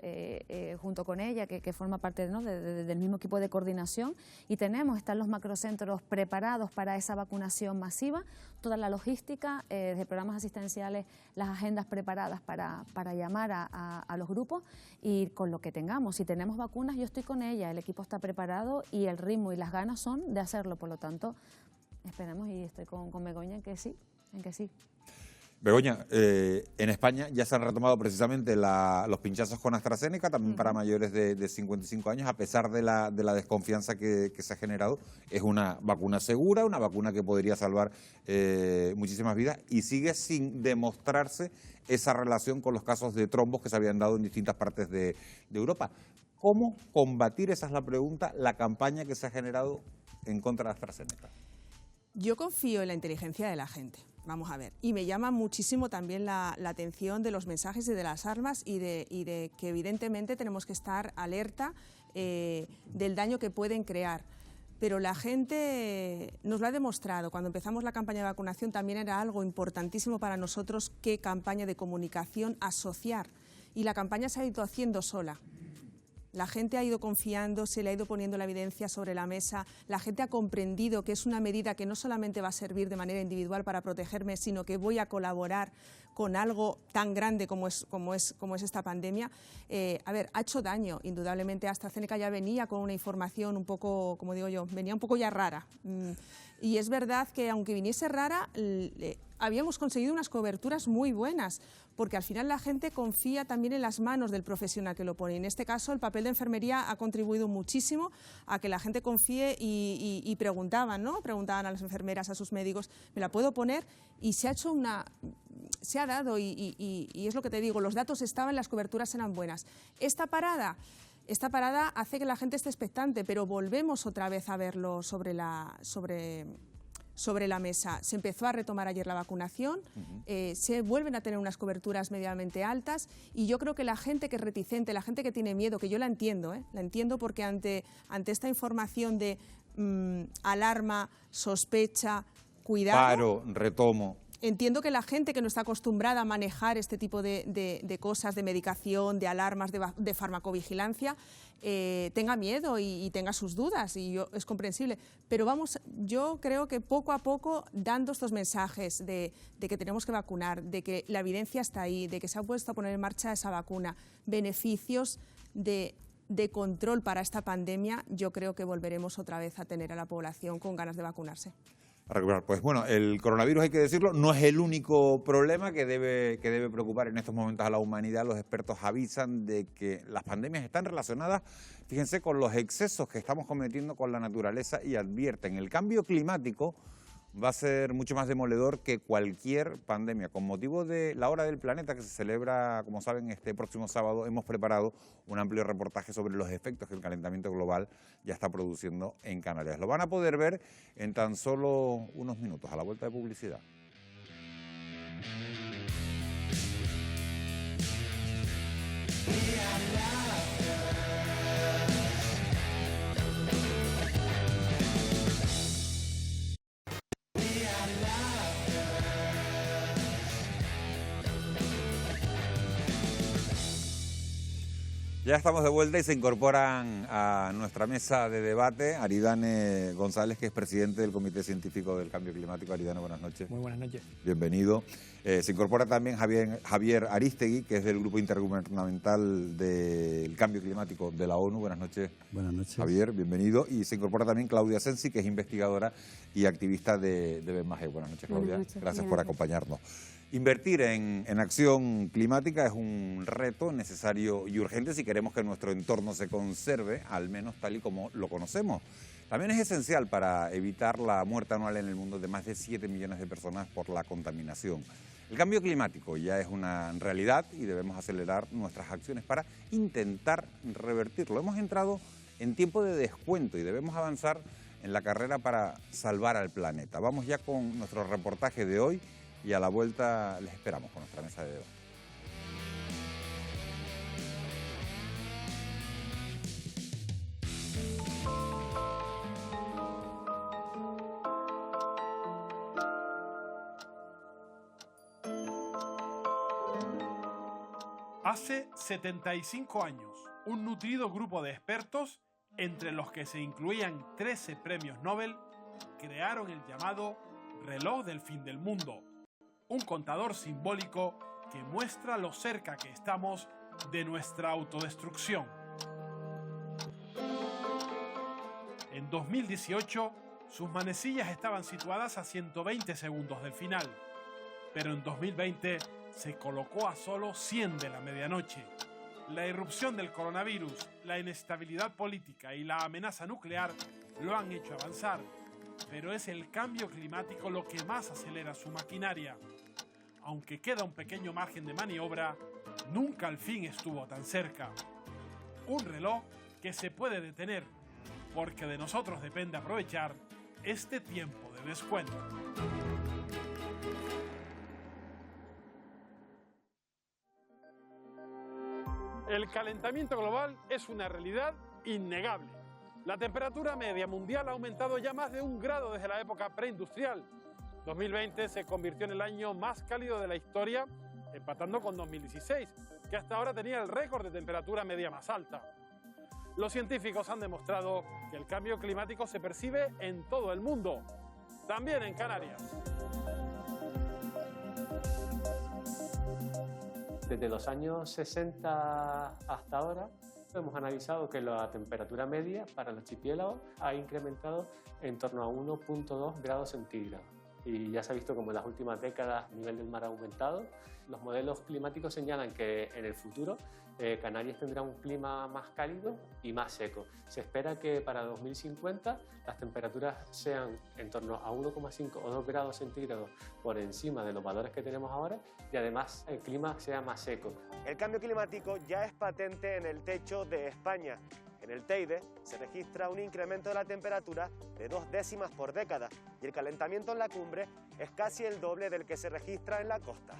junto con ella, que forma parte, ¿no?, del mismo equipo de coordinación, y están los macrocentros preparados para esa vacunación masiva, toda la logística, desde programas asistenciales, las agendas preparadas para llamar a los grupos, y con lo que tengamos. Si tenemos vacunas, yo estoy con ella, el equipo está preparado y el ritmo y las ganas son de hacerlo, por lo tanto, esperemos, y estoy con Begoña en que sí. Begoña, en España ya se han retomado precisamente los pinchazos con AstraZeneca, también para mayores de 55 años, a pesar de la desconfianza que se ha generado. Es una vacuna segura, una vacuna que podría salvar muchísimas vidas, y sigue sin demostrarse esa relación con los casos de trombos que se habían dado en distintas partes de Europa. ¿Cómo combatir, esa es la pregunta, la campaña que se ha generado en contra de AstraZeneca? Yo confío en la inteligencia de la gente. Vamos a ver, y me llama muchísimo también la atención de los mensajes y de las armas y de que evidentemente tenemos que estar alerta del daño que pueden crear. Pero la gente nos lo ha demostrado. Cuando empezamos la campaña de vacunación también era algo importantísimo para nosotros qué campaña de comunicación asociar. Y la campaña se ha ido haciendo sola. La gente ha ido confiando, se le ha ido poniendo la evidencia sobre la mesa, la gente ha comprendido que es una medida que no solamente va a servir de manera individual para protegerme, sino que voy a colaborar con algo tan grande como es esta pandemia. Ha hecho daño, indudablemente. AstraZeneca ya venía con una información un poco, como digo yo, venía un poco ya rara. Y es verdad que aunque viniese rara, habíamos conseguido unas coberturas muy buenas, porque al final la gente confía también en las manos del profesional que lo pone. En este caso, el papel de enfermería ha contribuido muchísimo a que la gente confíe y preguntaban, ¿no? Preguntaban a las enfermeras, a sus médicos, ¿me la puedo poner? Y se ha dado, y es lo que te digo, los datos estaban, las coberturas eran buenas. Esta parada hace que la gente esté expectante, pero volvemos otra vez a verlo sobre la mesa. Se empezó a retomar ayer la vacunación, se vuelven a tener unas coberturas medianamente altas, y yo creo que la gente que es reticente, la gente que tiene miedo, que yo la entiendo porque ante esta información de alarma, sospecha, cuidado... Paro, retomo... Entiendo que la gente que no está acostumbrada a manejar este tipo de cosas, de medicación, de alarmas, de farmacovigilancia, tenga miedo y tenga sus dudas, y es comprensible. Pero yo creo que poco a poco, dando estos mensajes de que tenemos que vacunar, de que la evidencia está ahí, de que se ha puesto a poner en marcha esa vacuna, beneficios de control para esta pandemia, yo creo que volveremos otra vez a tener a la población con ganas de vacunarse. Pues bueno, el coronavirus, hay que decirlo, no es el único problema que debe preocupar en estos momentos a la humanidad. Los expertos avisan de que las pandemias están relacionadas, fíjense, con los excesos que estamos cometiendo con la naturaleza, y advierten: el cambio climático va a ser mucho más demoledor que cualquier pandemia. Con motivo de la Hora del Planeta, que se celebra, como saben, este próximo sábado, hemos preparado un amplio reportaje sobre los efectos que el calentamiento global ya está produciendo en Canarias. Lo van a poder ver en tan solo unos minutos, a la vuelta de publicidad. Ya estamos de vuelta y se incorporan a nuestra mesa de debate Aridane González, que es presidente del Comité Científico del Cambio Climático. Aridane, buenas noches. Muy buenas noches. Bienvenido. Se incorpora también Javier Aristegui, que es del Grupo Intergubernamental del Cambio Climático de la ONU. Buenas noches. Buenas noches. Javier, bienvenido. Y se incorpora también Claudia Sensi, que es investigadora y activista de BEMAGE. Buenas noches, Claudia. Buenas noches. Gracias por acompañarnos. Invertir en acción climática es un reto necesario y urgente si queremos que nuestro entorno se conserve, al menos tal y como lo conocemos. También es esencial para evitar la muerte anual en el mundo de más de 7 millones de personas por la contaminación. El cambio climático ya es una realidad y debemos acelerar nuestras acciones para intentar revertirlo. Hemos entrado en tiempo de descuento y debemos avanzar en la carrera para salvar al planeta. Vamos ya con nuestro reportaje de hoy y a la vuelta les esperamos con nuestra mesa de debate. Hace 75 años, un nutrido grupo de expertos, entre los que se incluían 13 premios Nobel, crearon el llamado reloj del fin del mundo, un contador simbólico que muestra lo cerca que estamos de nuestra autodestrucción. En 2018, sus manecillas estaban situadas a 120 segundos del final. pero en 2020 se colocó a solo 100 de la medianoche. La irrupción del coronavirus, la inestabilidad política y la amenaza nuclear lo han hecho avanzar, pero es el cambio climático lo que más acelera su maquinaria. Aunque queda un pequeño margen de maniobra, nunca al fin estuvo tan cerca. Un reloj que se puede detener, porque de nosotros depende aprovechar este tiempo de descuento. El calentamiento global es una realidad innegable. La temperatura media mundial ha aumentado ya más de 1 grado desde la época preindustrial. 2020 se convirtió en el año más cálido de la historia, empatando con 2016, que hasta ahora tenía el récord de temperatura media más alta. Los científicos han demostrado que el cambio climático se percibe en todo el mundo, también en Canarias. Desde los años 60 hasta ahora, hemos analizado que la temperatura media para el archipiélago ha incrementado en torno a 1,2 grados centígrados. Y ya se ha visto como en las últimas décadas el nivel del mar ha aumentado. Los modelos climáticos señalan que en el futuro Canarias tendrá un clima más cálido y más seco. Se espera que para 2050 las temperaturas sean en torno a 1,5 o 2 grados centígrados por encima de los valores que tenemos ahora y además el clima sea más seco. El cambio climático ya es patente en el techo de España. En el Teide se registra un incremento de la temperatura de 2 décimas por década y el calentamiento en la cumbre es casi el doble del que se registra en la costa.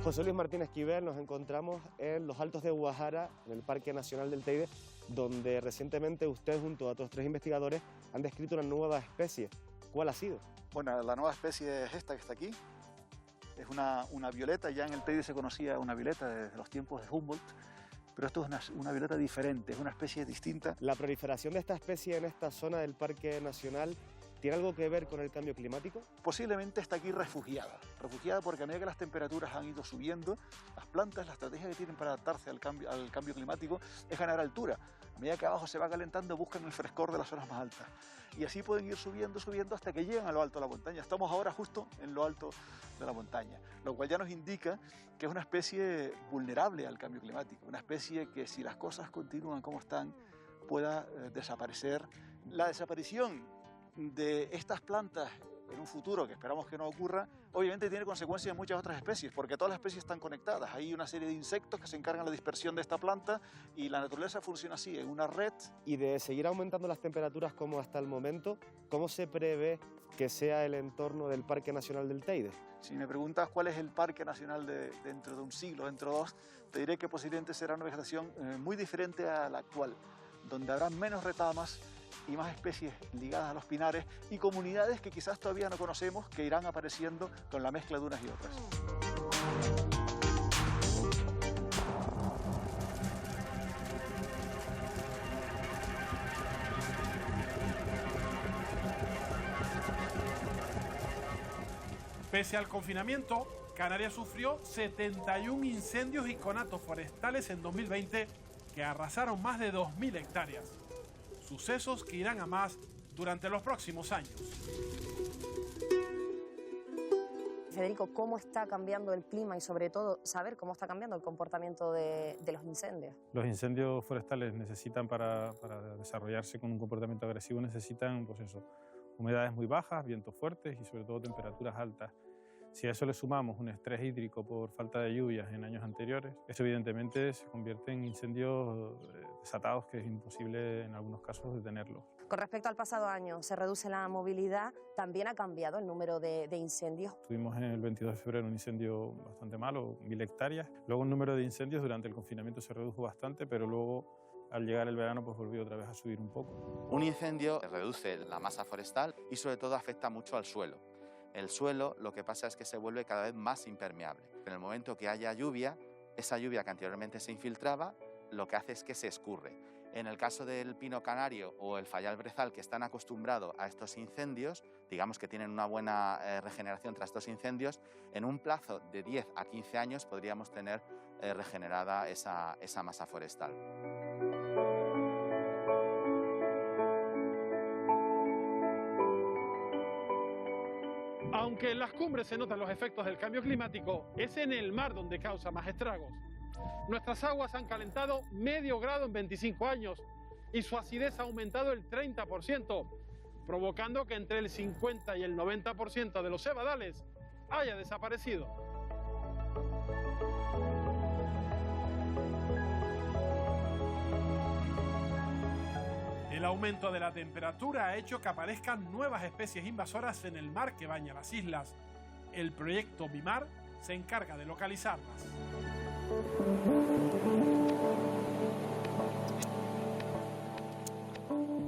José Luis Martínez Quivel, nos encontramos en los Altos de Guajara, en el Parque Nacional del Teide, donde recientemente usted junto a otros 3 investigadores han descrito una nueva especie. ¿Cuál ha sido? Bueno, la nueva especie es esta que está aquí. Es una violeta, ya en el Teide se conocía una violeta desde los tiempos de Humboldt, pero esto es una violeta diferente, es una especie distinta. ¿La proliferación de esta especie en esta zona del Parque Nacional tiene algo que ver con el cambio climático? Posiblemente está aquí refugiada porque a medida que las temperaturas han ido subiendo, las plantas, la estrategia que tienen para adaptarse al cambio climático es ganar altura. A medida que abajo se va calentando, buscan el frescor de las zonas más altas. Y así pueden ir subiendo hasta que llegan a lo alto de la montaña. Estamos ahora justo en lo alto de la montaña, lo cual ya nos indica que es una especie vulnerable al cambio climático, una especie que si las cosas continúan como están, pueda desaparecer. La desaparición de estas plantas en un futuro, que esperamos que no ocurra, obviamente tiene consecuencias en muchas otras especies, porque todas las especies están conectadas. Hay una serie de insectos que se encargan de la dispersión de esta planta y la naturaleza funciona así, en una red. Y de seguir aumentando las temperaturas como hasta el momento, ¿cómo se prevé que sea el entorno del Parque Nacional del Teide? Si me preguntas cuál es el Parque Nacional dentro de un siglo, dentro de 2, te diré que posiblemente será una vegetación muy diferente a la actual, donde habrá menos retamas y más especies ligadas a los pinares y comunidades que quizás todavía no conocemos que irán apareciendo con la mezcla de unas y otras. Pese al confinamiento, Canarias sufrió 71 incendios y conatos forestales en 2020 que arrasaron más de 2.000 hectáreas. Sucesos que irán a más durante los próximos años. Federico, ¿cómo está cambiando el clima y sobre todo saber cómo está cambiando el comportamiento de los incendios? Los incendios forestales necesitan para desarrollarse con un comportamiento agresivo, necesitan pues eso, humedades muy bajas, vientos fuertes y sobre todo temperaturas altas. Si a eso le sumamos un estrés hídrico por falta de lluvias en años anteriores, eso evidentemente se convierte en incendios desatados que es imposible en algunos casos detenerlos. Con respecto al pasado año, se reduce la movilidad, también ha cambiado el número de incendios. Tuvimos el 22 de febrero un incendio bastante malo, 1.000 hectáreas. Luego el número de incendios durante el confinamiento se redujo bastante, pero luego al llegar el verano pues volvió otra vez a subir un poco. Un incendio reduce la masa forestal y sobre todo afecta mucho al suelo. El suelo lo que pasa es que se vuelve cada vez más impermeable. En el momento que haya lluvia, esa lluvia que anteriormente se infiltraba, lo que hace es que se escurre. En el caso del pino canario o el fayal brezal, que están acostumbrados a estos incendios, digamos que tienen una buena regeneración tras estos incendios, en un plazo de 10 a 15 años podríamos tener regenerada esa masa forestal. Aunque en las cumbres se notan los efectos del cambio climático, es en el mar donde causa más estragos. Nuestras aguas han calentado medio grado en 25 años y su acidez ha aumentado el 30%, provocando que entre el 50 y el 90% de los cebadales haya desaparecido. El aumento de la temperatura ha hecho que aparezcan nuevas especies invasoras en el mar que baña las islas. El proyecto BIMAR se encarga de localizarlas.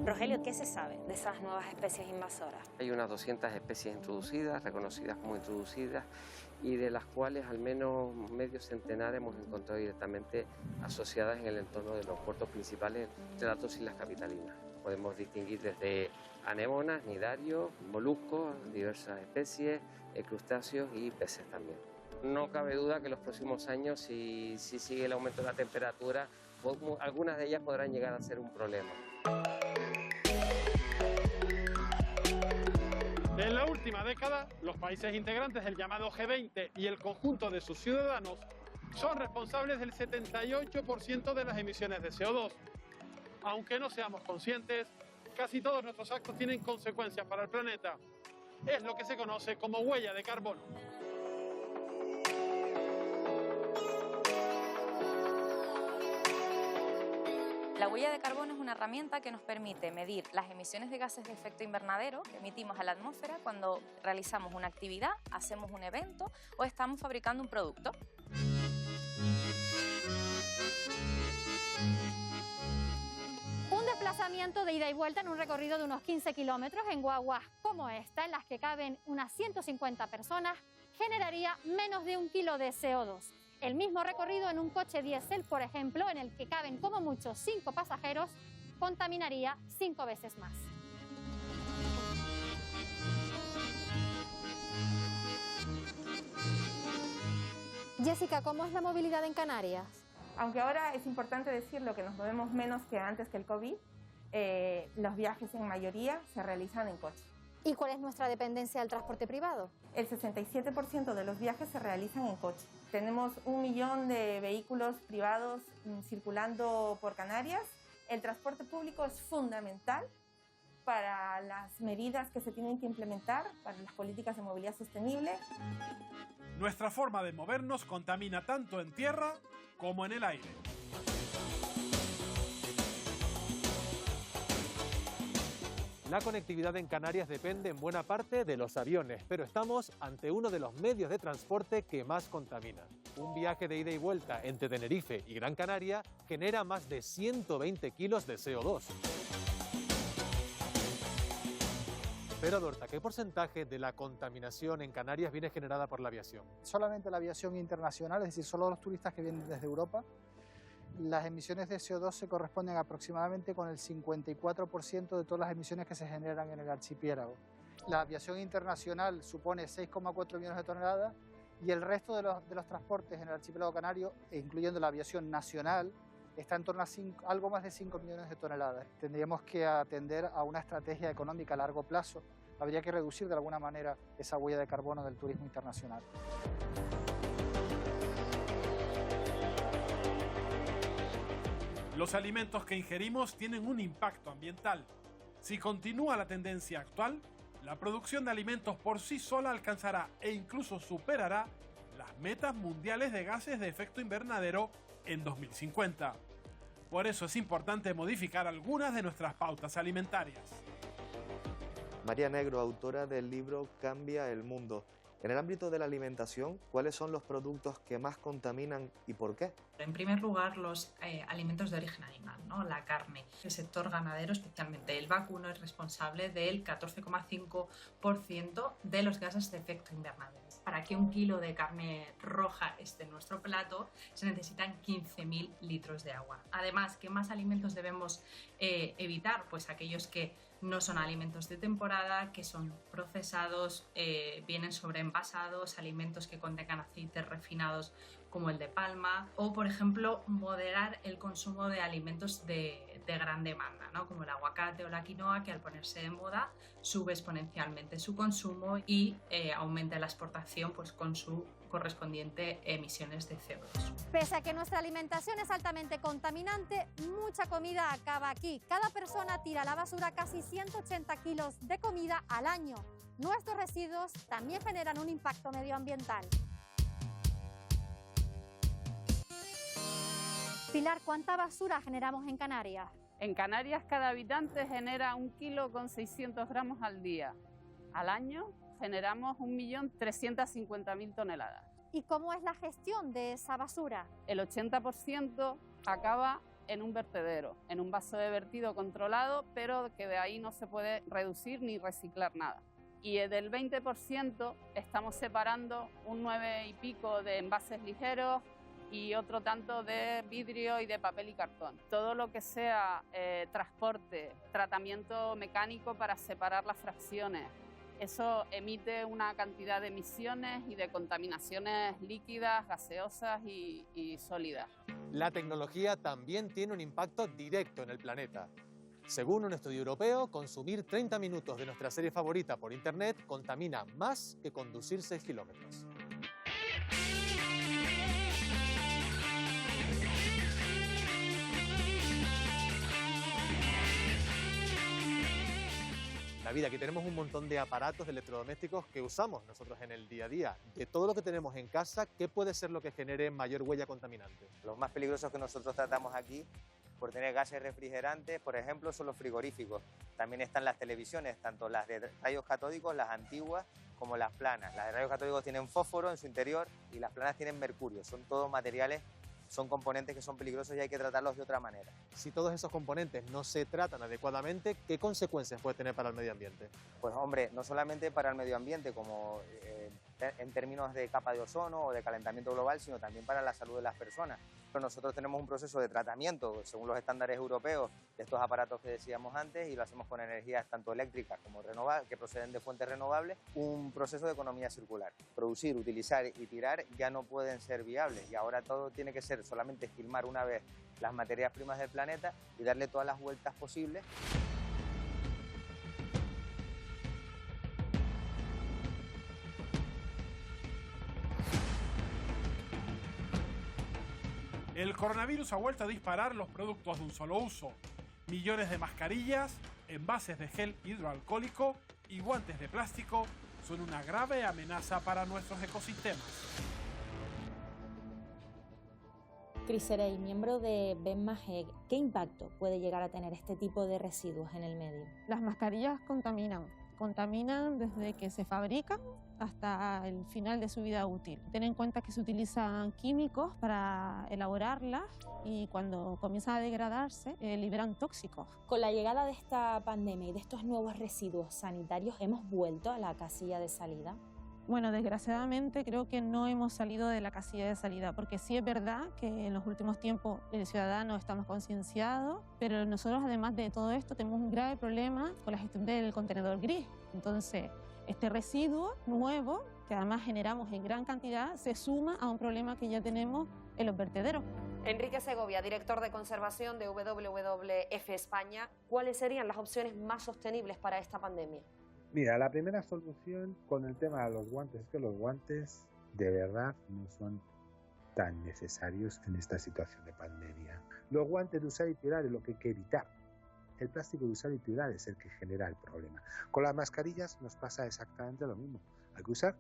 Rogelio, ¿qué se sabe de esas nuevas especies invasoras? Hay unas 200 especies introducidas, reconocidas como introducidas, y de las cuales al menos medio centenar hemos encontrado directamente asociadas en el entorno de los puertos principales de las dos islas capitalinas. Podemos distinguir desde anémonas, nidarios, moluscos, diversas especies, crustáceos y peces también. No cabe duda que en los próximos años, si sigue el aumento de la temperatura, algunas de ellas podrán llegar a ser un problema. En la última década, los países integrantes del llamado G20 y el conjunto de sus ciudadanos son responsables del 78% de las emisiones de CO2. Aunque no seamos conscientes, casi todos nuestros actos tienen consecuencias para el planeta. Es lo que se conoce como huella de carbono. La huella de carbono es una herramienta que nos permite medir las emisiones de gases de efecto invernadero que emitimos a la atmósfera cuando realizamos una actividad, hacemos un evento o estamos fabricando un producto. Un desplazamiento de ida y vuelta en un recorrido de unos 15 kilómetros en guaguas como esta, en las que caben unas 150 personas, generaría menos de 1 kilo de CO2. El mismo recorrido en un coche diésel, por ejemplo, en el que caben como mucho 5 pasajeros, contaminaría 5 veces más. Jessica, ¿cómo es la movilidad en Canarias? Aunque ahora es importante decirlo que nos movemos menos que antes que el COVID, los viajes en mayoría se realizan en coche. ¿Y cuál es nuestra dependencia del transporte privado? El 67% de los viajes se realizan en coche. Tenemos 1 millón de vehículos privados circulando por Canarias. El transporte público es fundamental para las medidas que se tienen que implementar, para las políticas de movilidad sostenible. Nuestra forma de movernos contamina tanto en tierra como en el aire. La conectividad en Canarias depende en buena parte de los aviones, pero estamos ante uno de los medios de transporte que más contamina. Un viaje de ida y vuelta entre Tenerife y Gran Canaria genera más de 120 kilos de CO2. Pero, Dorta, ¿qué porcentaje de la contaminación en Canarias viene generada por la aviación? Solamente la aviación internacional, es decir, solo los turistas que vienen desde Europa. Las emisiones de CO2 se corresponden aproximadamente con el 54% de todas las emisiones que se generan en el archipiélago. La aviación internacional supone 6,4 millones de toneladas y el resto de los transportes en el archipiélago canario, incluyendo la aviación nacional, está en torno a algo más de 5 millones de toneladas. Tendríamos que atender a una estrategia económica a largo plazo. Habría que reducir de alguna manera esa huella de carbono del turismo internacional. Los alimentos que ingerimos tienen un impacto ambiental. Si continúa la tendencia actual, la producción de alimentos por sí sola alcanzará e incluso superará las metas mundiales de gases de efecto invernadero en 2050. Por eso es importante modificar algunas de nuestras pautas alimentarias. María Negro, autora del libro Cambia el Mundo. En el ámbito de la alimentación, ¿cuáles son los productos que más contaminan y por qué? En primer lugar, los alimentos de origen animal, ¿no? La carne. El sector ganadero, especialmente el vacuno, es responsable del 14,5% de los gases de efecto invernadero. Para que 1 kilo de carne roja esté en nuestro plato, se necesitan 15.000 litros de agua. Además, ¿qué más alimentos debemos evitar? Pues aquellos que no son alimentos de temporada, que son procesados, vienen sobreenvasados, alimentos que contengan aceites refinados como el de palma, o por ejemplo moderar el consumo de alimentos de gran demanda, ¿no? Como el aguacate o la quinoa, que al ponerse de moda sube exponencialmente su consumo y aumenta la exportación, pues, con su correspondiente emisiones de CO2. Pese a que nuestra alimentación es altamente contaminante, mucha comida acaba aquí. Cada persona tira a la basura casi 180 kilos de comida al año. Nuestros residuos también generan un impacto medioambiental. Pilar, ¿cuánta basura generamos en Canarias? En Canarias cada habitante genera 1,6 kg al día. Al año generamos 1.350.000 toneladas. ¿Y cómo es la gestión de esa basura? El 80% acaba en un vertedero, en un vaso de vertido controlado, pero que de ahí no se puede reducir ni reciclar nada. Y del 20% estamos separando un 9 y pico de envases ligeros y otro tanto de vidrio y de papel y cartón. Todo lo que sea transporte, tratamiento mecánico para separar las fracciones, eso emite una cantidad de emisiones y de contaminaciones líquidas, gaseosas y sólidas. La tecnología también tiene un impacto directo en el planeta. Según un estudio europeo, consumir 30 minutos de nuestra serie favorita por internet contamina más que conducir 6 kilómetros. David, aquí tenemos un montón de aparatos electrodomésticos que usamos nosotros en el día a día. De todo lo que tenemos en casa, ¿qué puede ser lo que genere mayor huella contaminante? Los más peligrosos que nosotros tratamos aquí, por tener gases refrigerantes, por ejemplo, son los frigoríficos. También están las televisiones, tanto las de rayos catódicos, las antiguas, como las planas. Las de rayos catódicos tienen fósforo en su interior y las planas tienen mercurio. Son todos materiales, son componentes que son peligrosos y hay que tratarlos de otra manera. Si todos esos componentes no se tratan adecuadamente, ¿qué consecuencias puede tener para el medio ambiente? Pues hombre, no solamente para el medio ambiente, como en términos de capa de ozono o de calentamiento global, sino también para la salud de las personas. Pero nosotros tenemos un proceso de tratamiento, según los estándares europeos, de estos aparatos que decíamos antes, y lo hacemos con energías tanto eléctricas como renovables, que proceden de fuentes renovables, un proceso de economía circular. Producir, utilizar y tirar ya no pueden ser viables, y ahora todo tiene que ser solamente esquilmar una vez las materias primas del planeta y darle todas las vueltas posibles. El coronavirus ha vuelto a disparar los productos de un solo uso. Millones de mascarillas, envases de gel hidroalcohólico y guantes de plástico son una grave amenaza para nuestros ecosistemas. Chris Serey, miembro de BEMMAGEG, ¿qué impacto puede llegar a tener este tipo de residuos en el medio? Las mascarillas contaminan desde que se fabrican hasta el final de su vida útil. Ten en cuenta que se utilizan químicos para elaborarlas y cuando comienzan a degradarse liberan tóxicos. Con la llegada de esta pandemia y de estos nuevos residuos sanitarios, ¿hemos vuelto a la casilla de salida? Bueno, desgraciadamente creo que no hemos salido de la casilla de salida, porque sí es verdad que en los últimos tiempos el ciudadano estamos concienciados, pero nosotros además de todo esto tenemos un grave problema con la gestión del contenedor gris. Entonces, este residuo nuevo, que además generamos en gran cantidad, se suma a un problema que ya tenemos en los vertederos. Enrique Segovia, director de conservación de WWF España, ¿cuáles serían las opciones más sostenibles para esta pandemia? Mira, la primera solución con el tema de los guantes es que los guantes de verdad no son tan necesarios en esta situación de pandemia. Los guantes de usar y tirar es lo que hay que evitar. El plástico de usar y tirar es el que genera el problema. Con las mascarillas nos pasa exactamente lo mismo. Hay que usar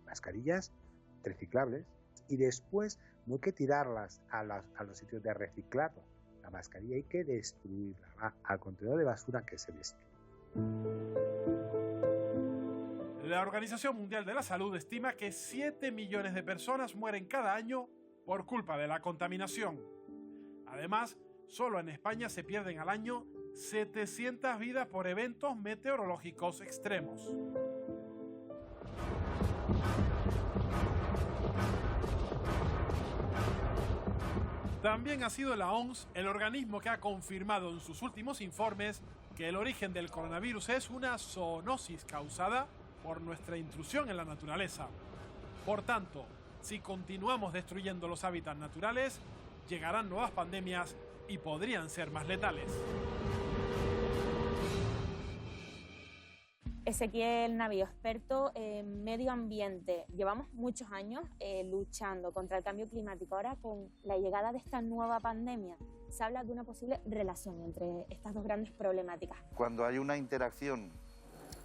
mascarillas reciclables y después no hay que tirarlas a los sitios de reciclado. La mascarilla hay que destruirla, va al contenedor de basura que se destruye. La Organización Mundial de la Salud estima que 7 millones de personas mueren cada año por culpa de la contaminación. Además, solo en España se pierden al año 700 vidas por eventos meteorológicos extremos. También ha sido la OMS el organismo que ha confirmado en sus últimos informes que el origen del coronavirus es una zoonosis causada por nuestra intrusión en la naturaleza. Por tanto, si continuamos destruyendo los hábitats naturales, llegarán nuevas pandemias y podrían ser más letales. Ezequiel Navío, experto en medio ambiente. Llevamos muchos años luchando contra el cambio climático. Ahora, con la llegada de esta nueva pandemia, se habla de una posible relación entre estas dos grandes problemáticas. Cuando hay una interacción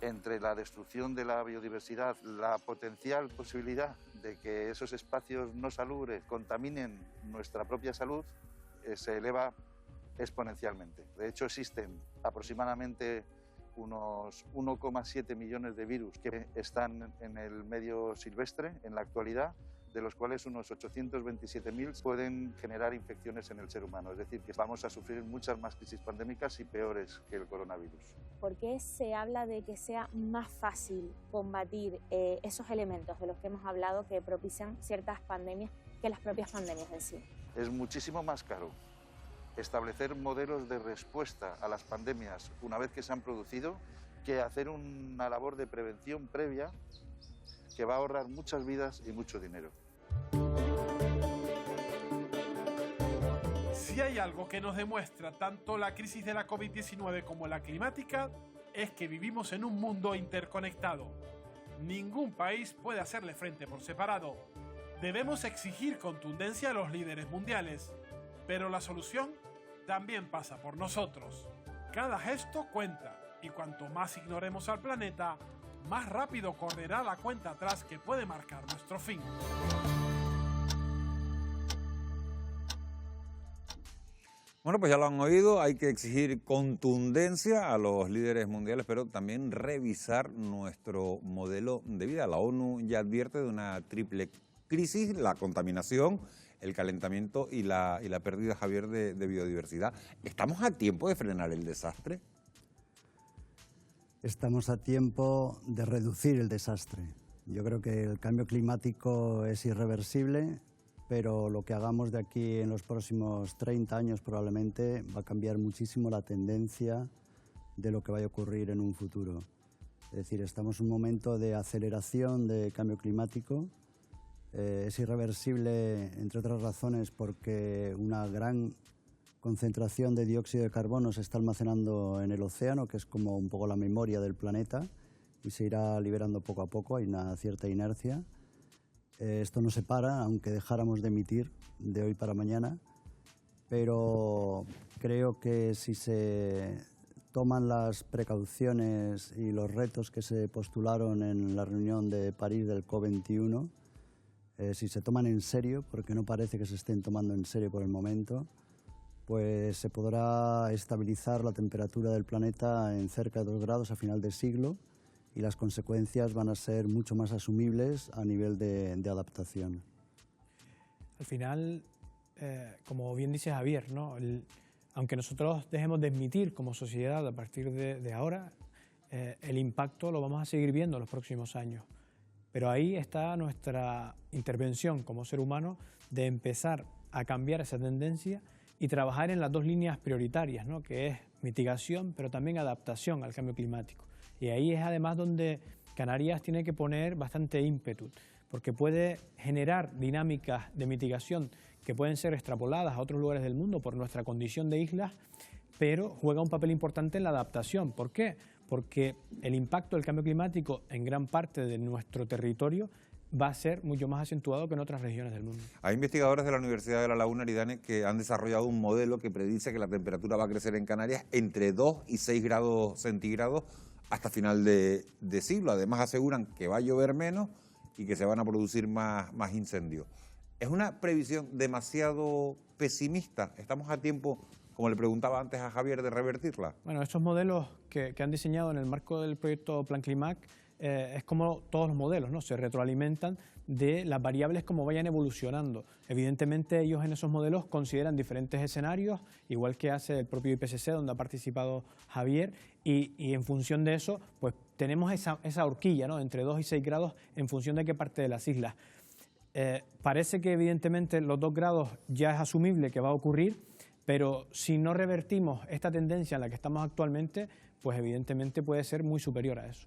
entre la destrucción de la biodiversidad, la potencial posibilidad de que esos espacios no salubres contaminen nuestra propia salud, se eleva exponencialmente. De hecho, existen aproximadamente unos 1,7 millones de virus que están en el medio silvestre en la actualidad, de los cuales unos 827.000 pueden generar infecciones en el ser humano. Es decir, que vamos a sufrir muchas más crisis pandémicas y peores que el coronavirus. ¿Por qué se habla de que sea más fácil combatir esos elementos de los que hemos hablado que propician ciertas pandemias que las propias pandemias en sí? Es muchísimo más caro establecer modelos de respuesta a las pandemias una vez que se han producido que hacer una labor de prevención previa que va a ahorrar muchas vidas y mucho dinero. Si hay algo que nos demuestra tanto la crisis de la COVID-19 como la climática, es que vivimos en un mundo interconectado. Ningún país puede hacerle frente por separado. Debemos exigir contundencia a los líderes mundiales, pero la solución también pasa por nosotros. Cada gesto cuenta, y cuanto más ignoremos al planeta, más rápido correrá la cuenta atrás que puede marcar nuestro fin. Bueno, pues ya lo han oído, hay que exigir contundencia a los líderes mundiales, pero también revisar nuestro modelo de vida. La ONU ya advierte de una triple crisis: la contaminación, el calentamiento y la pérdida, Javier, de biodiversidad. ¿Estamos a tiempo de frenar el desastre? Estamos a tiempo de reducir el desastre. Yo creo que el cambio climático es irreversible, pero lo que hagamos de aquí en los próximos 30 años probablemente va a cambiar muchísimo la tendencia de lo que vaya a ocurrir en un futuro. Es decir, estamos en un momento de aceleración de cambio climático. Es irreversible, entre otras razones, porque una gran concentración de dióxido de carbono se está almacenando en el océano, que es como un poco la memoria del planeta, y se irá liberando poco a poco, hay una cierta inercia. Esto no se para, aunque dejáramos de emitir de hoy para mañana, pero creo que si se toman las precauciones y los retos que se postularon en la reunión de París del COP21, si se toman en serio, porque no parece que se estén tomando en serio por el momento, pues se podrá estabilizar la temperatura del planeta en cerca de 2 grados a final de siglo, y las consecuencias van a ser mucho más asumibles a nivel de adaptación. Al final, como bien dice Javier, ¿no? Aunque nosotros dejemos de emitir como sociedad a partir de ahora, el impacto lo vamos a seguir viendo en los próximos años. Pero ahí está nuestra intervención como ser humano de empezar a cambiar esa tendencia y trabajar en las dos líneas prioritarias, ¿no? Que es mitigación, pero también adaptación al cambio climático. Y ahí es además donde Canarias tiene que poner bastante ímpetu, porque puede generar dinámicas de mitigación que pueden ser extrapoladas a otros lugares del mundo por nuestra condición de islas, pero juega un papel importante en la adaptación. ¿Por qué? Porque el impacto del cambio climático en gran parte de nuestro territorio va a ser mucho más acentuado que en otras regiones del mundo. Hay investigadores de la Universidad de La Laguna, Aridane, que han desarrollado un modelo que predice que la temperatura va a crecer en Canarias entre 2 y 6 grados centígrados hasta final de siglo. Además aseguran que va a llover menos y que se van a producir más incendios. ¿Es una previsión demasiado pesimista? ¿Estamos a tiempo, como le preguntaba antes a Javier, de revertirla? Bueno, estos modelos que han diseñado en el marco del proyecto Plan Climac es como todos los modelos, ¿no? Se retroalimentan de las variables como vayan evolucionando. Evidentemente ellos en esos modelos consideran diferentes escenarios, igual que hace el propio IPCC, donde ha participado Javier, y en función de eso pues tenemos esa horquilla, ¿no? Entre 2 y 6 grados en función de qué parte de las islas. Parece que evidentemente los 2 grados ya es asumible que va a ocurrir, pero si no revertimos esta tendencia en la que estamos actualmente, pues evidentemente puede ser muy superior a eso.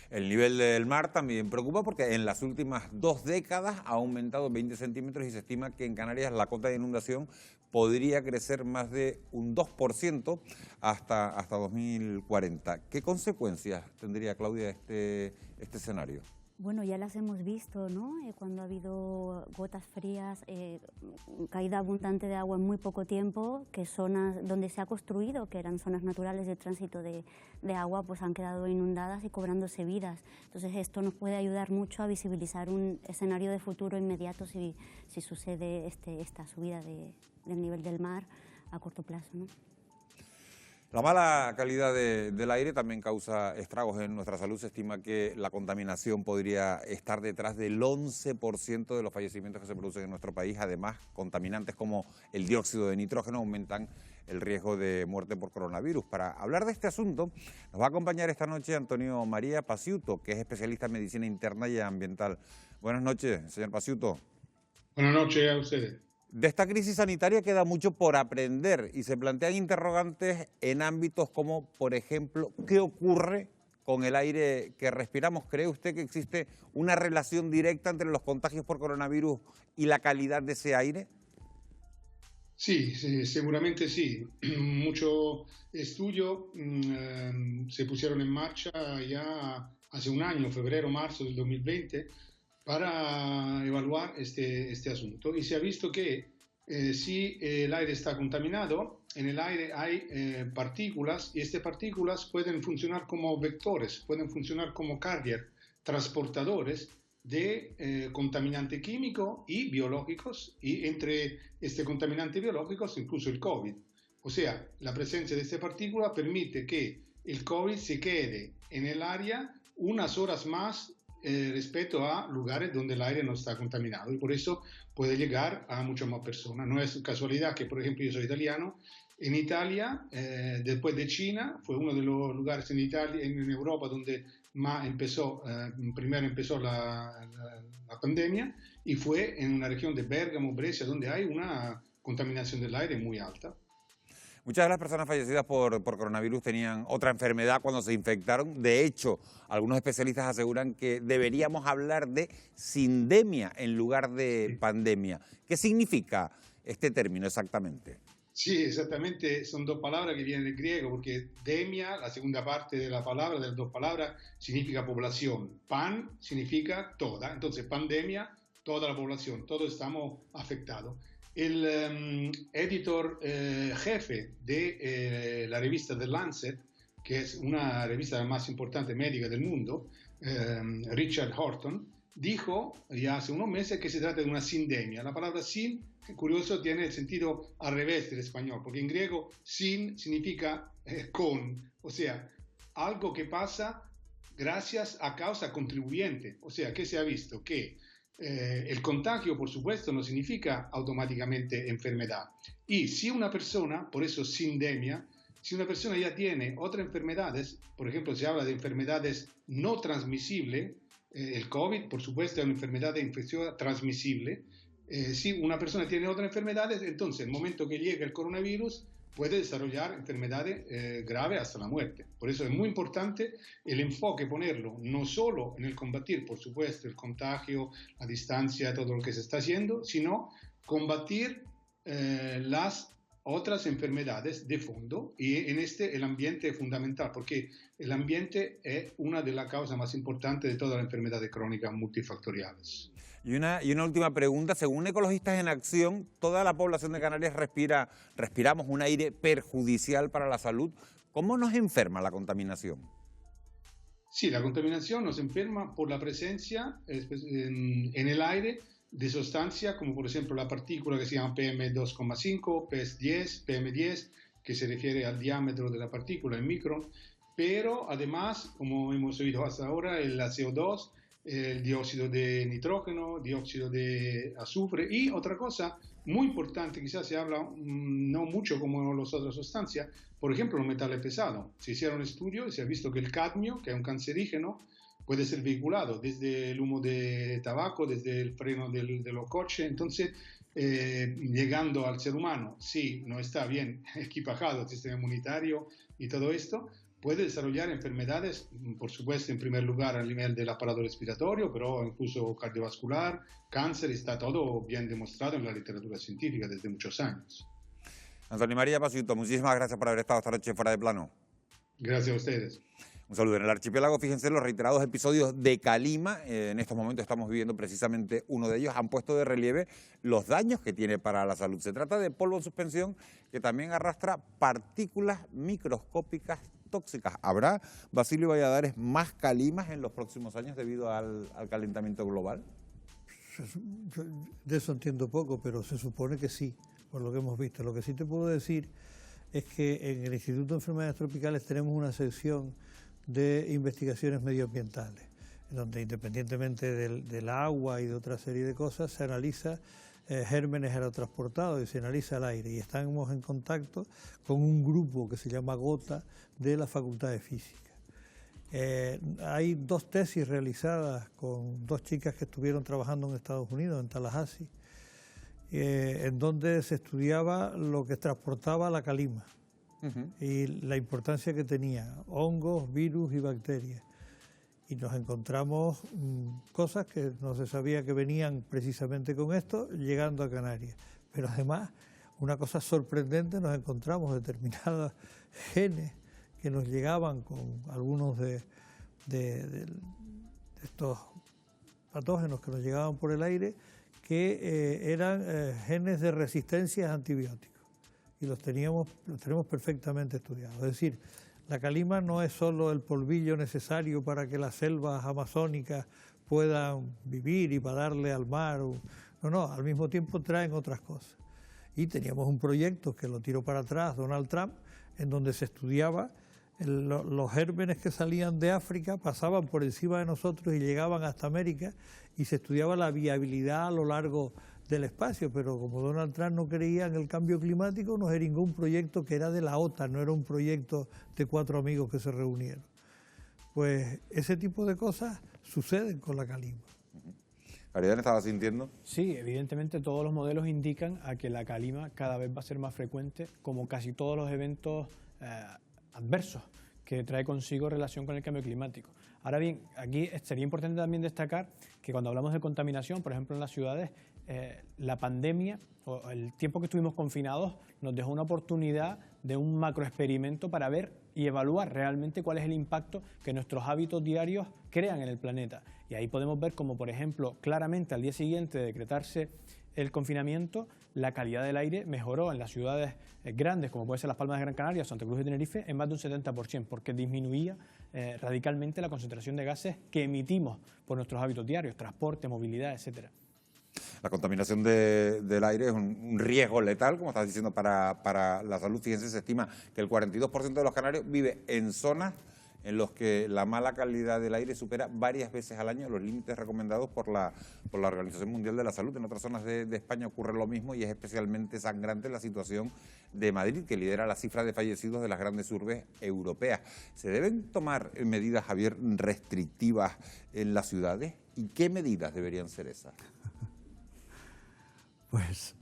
El nivel del mar también preocupa porque en las últimas 2 décadas ha aumentado 20 centímetros y se estima que en Canarias la cota de inundación podría crecer más de un 2% hasta 2040. ¿Qué consecuencias tendría, Claudia, este escenario? Bueno, ya las hemos visto, ¿no? Cuando ha habido gotas frías, caída abundante de agua en muy poco tiempo, que zonas donde se ha construido, que eran zonas naturales de tránsito de agua, pues han quedado inundadas y cobrándose vidas. Entonces esto nos puede ayudar mucho a visibilizar un escenario de futuro inmediato si sucede esta subida del nivel del mar a corto plazo, ¿no? La mala calidad del aire también causa estragos en nuestra salud. Se estima que la contaminación podría estar detrás del 11% de los fallecimientos que se producen en nuestro país. Además, contaminantes como el dióxido de nitrógeno aumentan el riesgo de muerte por coronavirus. Para hablar de este asunto, nos va a acompañar esta noche Antonio María Paciuto, que es especialista en medicina interna y ambiental. Buenas noches, señor Paciuto. Buenas noches a ustedes. De esta crisis sanitaria queda mucho por aprender y se plantean interrogantes en ámbitos como, por ejemplo, ¿qué ocurre con el aire que respiramos? ¿Cree usted que existe una relación directa entre los contagios por coronavirus y la calidad de ese aire? Sí, seguramente sí. Muchos estudios se pusieron en marcha ya hace un año, febrero, marzo del 2020, para evaluar este asunto. Y se ha visto que si el aire está contaminado, en el aire hay partículas, y estas partículas pueden funcionar como vectores, pueden funcionar como carrier, transportadores de contaminantes químicos y biológicos, y entre este contaminante biológicos incluso el COVID. O sea, la presencia de esta partícula permite que el COVID se quede en el área unas horas más respecto a lugares donde el aire no está contaminado, y por eso puede llegar a muchas más personas. No es casualidad que, por ejemplo, yo soy italiano. En Italia, después de China, fue uno de los lugares en Italia, en Europa, donde primero empezó la pandemia, y fue en una región de Bérgamo, Brescia, donde hay una contaminación del aire muy alta. Muchas de las personas fallecidas por coronavirus tenían otra enfermedad cuando se infectaron. De hecho, algunos especialistas aseguran que deberíamos hablar de sindemia en lugar de pandemia. ¿Qué significa este término exactamente? Sí, exactamente. Son 2 palabras que vienen del griego, porque demia, la segunda parte de la palabra, de las 2 palabras, significa población. Pan significa toda. Entonces, pandemia, toda la población, todos estamos afectados. El editor jefe de la revista The Lancet, que es una revista más importante médica del mundo, Richard Horton, dijo ya hace unos meses que se trata de una sindemia. La palabra sin, curioso, tiene el sentido al revés del español, porque en griego sin significa con, o sea, algo que pasa gracias a causa contribuyente. O sea, ¿qué se ha visto? Que el contagio, por supuesto, no significa automáticamente enfermedad. Y si una persona, por eso sindemia, si una persona ya tiene otras enfermedades, por ejemplo, se habla de enfermedades no transmisibles, el COVID, por supuesto, es una enfermedad infecciosa transmisible. Si una persona tiene otras enfermedades, entonces, el momento que llega el coronavirus, puede desarrollar enfermedades graves hasta la muerte. Por eso es muy importante el enfoque, ponerlo no solo en el combatir, por supuesto, el contagio, la distancia, todo lo que se está haciendo, sino combatir las otras enfermedades de fondo, y en el ambiente es fundamental, porque el ambiente es una de las causas más importantes de todas las enfermedades crónicas multifactoriales. Y una última pregunta. Según Ecologistas en Acción, toda la población de Canarias respiramos un aire perjudicial para la salud. ¿Cómo nos enferma la contaminación? Sí, la contaminación nos enferma por la presencia en el aire de sustancias como, por ejemplo, la partícula que se llama PM2,5, PM10, que se refiere al diámetro de la partícula en micron, pero además, como hemos oído hasta ahora, el CO2, el dióxido de nitrógeno, dióxido de azufre, y otra cosa muy importante, quizás se habla no mucho como las otras sustancias, por ejemplo, los metales pesados. Se hicieron estudios y se ha visto que el cadmio, que es un cancerígeno, puede ser vehiculado desde el humo de tabaco, desde el freno de los coches. Entonces, llegando al ser humano, si no está bien equipajado el sistema inmunitario y todo esto, puede desarrollar enfermedades, por supuesto, en primer lugar a nivel del aparato respiratorio, pero incluso cardiovascular, cáncer, está todo bien demostrado en la literatura científica desde muchos años. Antonio María Pasuto, muchísimas gracias por haber estado esta noche Fuera de Plano. Gracias a ustedes. Un saludo. En el archipiélago, fíjense, los reiterados episodios de calima, en estos momentos estamos viviendo precisamente uno de ellos, han puesto de relieve los daños que tiene para la salud. Se trata de polvo en suspensión que también arrastra partículas microscópicas tóxicas. ¿Habrá, Basilio Valladares, más calimas en los próximos años debido al calentamiento global? De eso entiendo poco, pero se supone que sí, por lo que hemos visto. Lo que sí te puedo decir es que en el Instituto de Enfermedades Tropicales tenemos una sección de investigaciones medioambientales, donde independientemente del agua y de otra serie de cosas, se analiza gérmenes aerotransportados y se analiza el aire. Y estamos en contacto con un grupo que se llama GOTA de la Facultad de Física. Hay 2 tesis realizadas con 2 chicas que estuvieron trabajando en Estados Unidos, en Tallahassee, en donde se estudiaba lo que transportaba la calima. Y la importancia que tenía, hongos, virus y bacterias. Y nos encontramos cosas que no se sabía que venían precisamente con esto, llegando a Canarias. Pero además, una cosa sorprendente, nos encontramos determinados genes que nos llegaban con algunos de estos patógenos que nos llegaban por el aire, que eran genes de resistencia a antibióticos. Y los tenemos perfectamente estudiados. Es decir, la calima no es solo el polvillo necesario para que las selvas amazónicas puedan vivir y para darle al mar. No, al mismo tiempo traen otras cosas. Y teníamos un proyecto que lo tiró para atrás Donald Trump, en donde se estudiaba los gérmenes que salían de África, pasaban por encima de nosotros y llegaban hasta América, y se estudiaba la viabilidad a lo largo del espacio, pero como Donald Trump no creía en el cambio climático, nos eringó un proyecto que era de la OTAN, no era un proyecto de 4 amigos que se reunieron. Pues ese tipo de cosas suceden con la calima. ¿Ariadne estaba sintiendo? Sí, evidentemente todos los modelos indican a que la calima cada vez va a ser más frecuente, como casi todos los eventos adversos que trae consigo relación con el cambio climático. Ahora bien, aquí sería importante también destacar que cuando hablamos de contaminación, por ejemplo en las ciudades, la pandemia o el tiempo que estuvimos confinados nos dejó una oportunidad de un macroexperimento para ver y evaluar realmente cuál es el impacto que nuestros hábitos diarios crean en el planeta. Y ahí podemos ver como, por ejemplo, claramente al día siguiente de decretarse el confinamiento, la calidad del aire mejoró en las ciudades grandes, como puede ser Las Palmas de Gran Canaria o Santa Cruz de Tenerife, en más de un 70%, porque disminuía radicalmente la concentración de gases que emitimos por nuestros hábitos diarios, transporte, movilidad, etcétera. La contaminación del aire es un riesgo letal, como estás diciendo, para la salud. Fíjense, se estima que el 42% de los canarios vive en zonas en los que la mala calidad del aire supera varias veces al año los límites recomendados por la Organización Mundial de la Salud. En otras zonas de España ocurre lo mismo y es especialmente sangrante la situación de Madrid, que lidera la cifra de fallecidos de las grandes urbes europeas. ¿Se deben tomar medidas, Javier, restrictivas en las ciudades? ¿Y qué medidas deberían ser esas? Pues,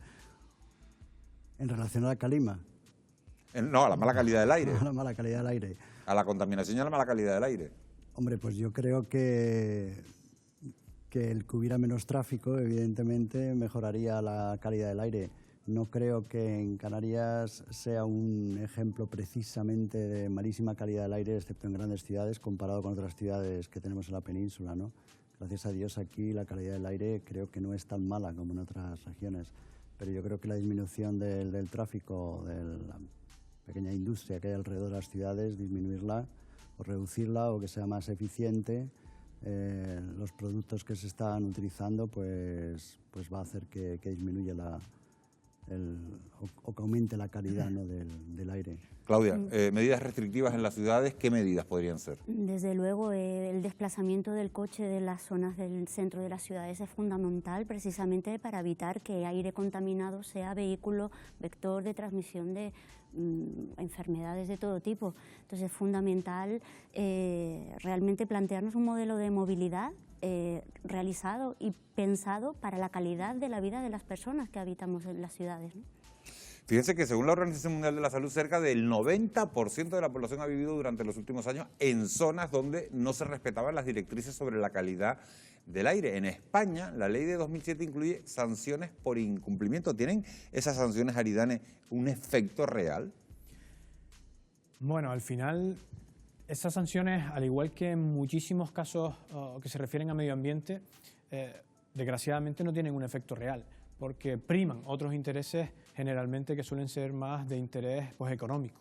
en relación a la calima. No, a la mala calidad del aire. A la mala calidad del aire. A la contaminación y a la mala calidad del aire. Hombre, pues yo creo que el que hubiera menos tráfico, evidentemente, mejoraría la calidad del aire. No creo que en Canarias sea un ejemplo precisamente de malísima calidad del aire, excepto en grandes ciudades, comparado con otras ciudades que tenemos en la península, ¿no? Gracias a Dios aquí la calidad del aire creo que no es tan mala como en otras regiones, pero yo creo que la disminución del tráfico, de la pequeña industria que hay alrededor de las ciudades, disminuirla o reducirla o que sea más eficiente, los productos que se están utilizando pues va a hacer que disminuya o que aumente la calidad, ¿no?, del aire. Claudia, medidas restrictivas en las ciudades, ¿qué medidas podrían ser? Desde luego, el desplazamiento del coche de las zonas del centro de las ciudades es fundamental precisamente para evitar que aire contaminado sea vehículo vector de transmisión de enfermedades de todo tipo. Entonces es fundamental realmente plantearnos un modelo de movilidad realizado y pensado para la calidad de la vida de las personas que habitamos en las ciudades, ¿no? Fíjense que según la Organización Mundial de la Salud, cerca del 90% de la población ha vivido durante los últimos años en zonas donde no se respetaban las directrices sobre la calidad del aire. En España, la ley de 2007 incluye sanciones por incumplimiento. ¿Tienen esas sanciones, Aridane, un efecto real? Bueno, al final, esas sanciones, al igual que en muchísimos casos que se refieren a medio ambiente, desgraciadamente no tienen un efecto real, porque priman otros intereses generalmente que suelen ser más de interés económico.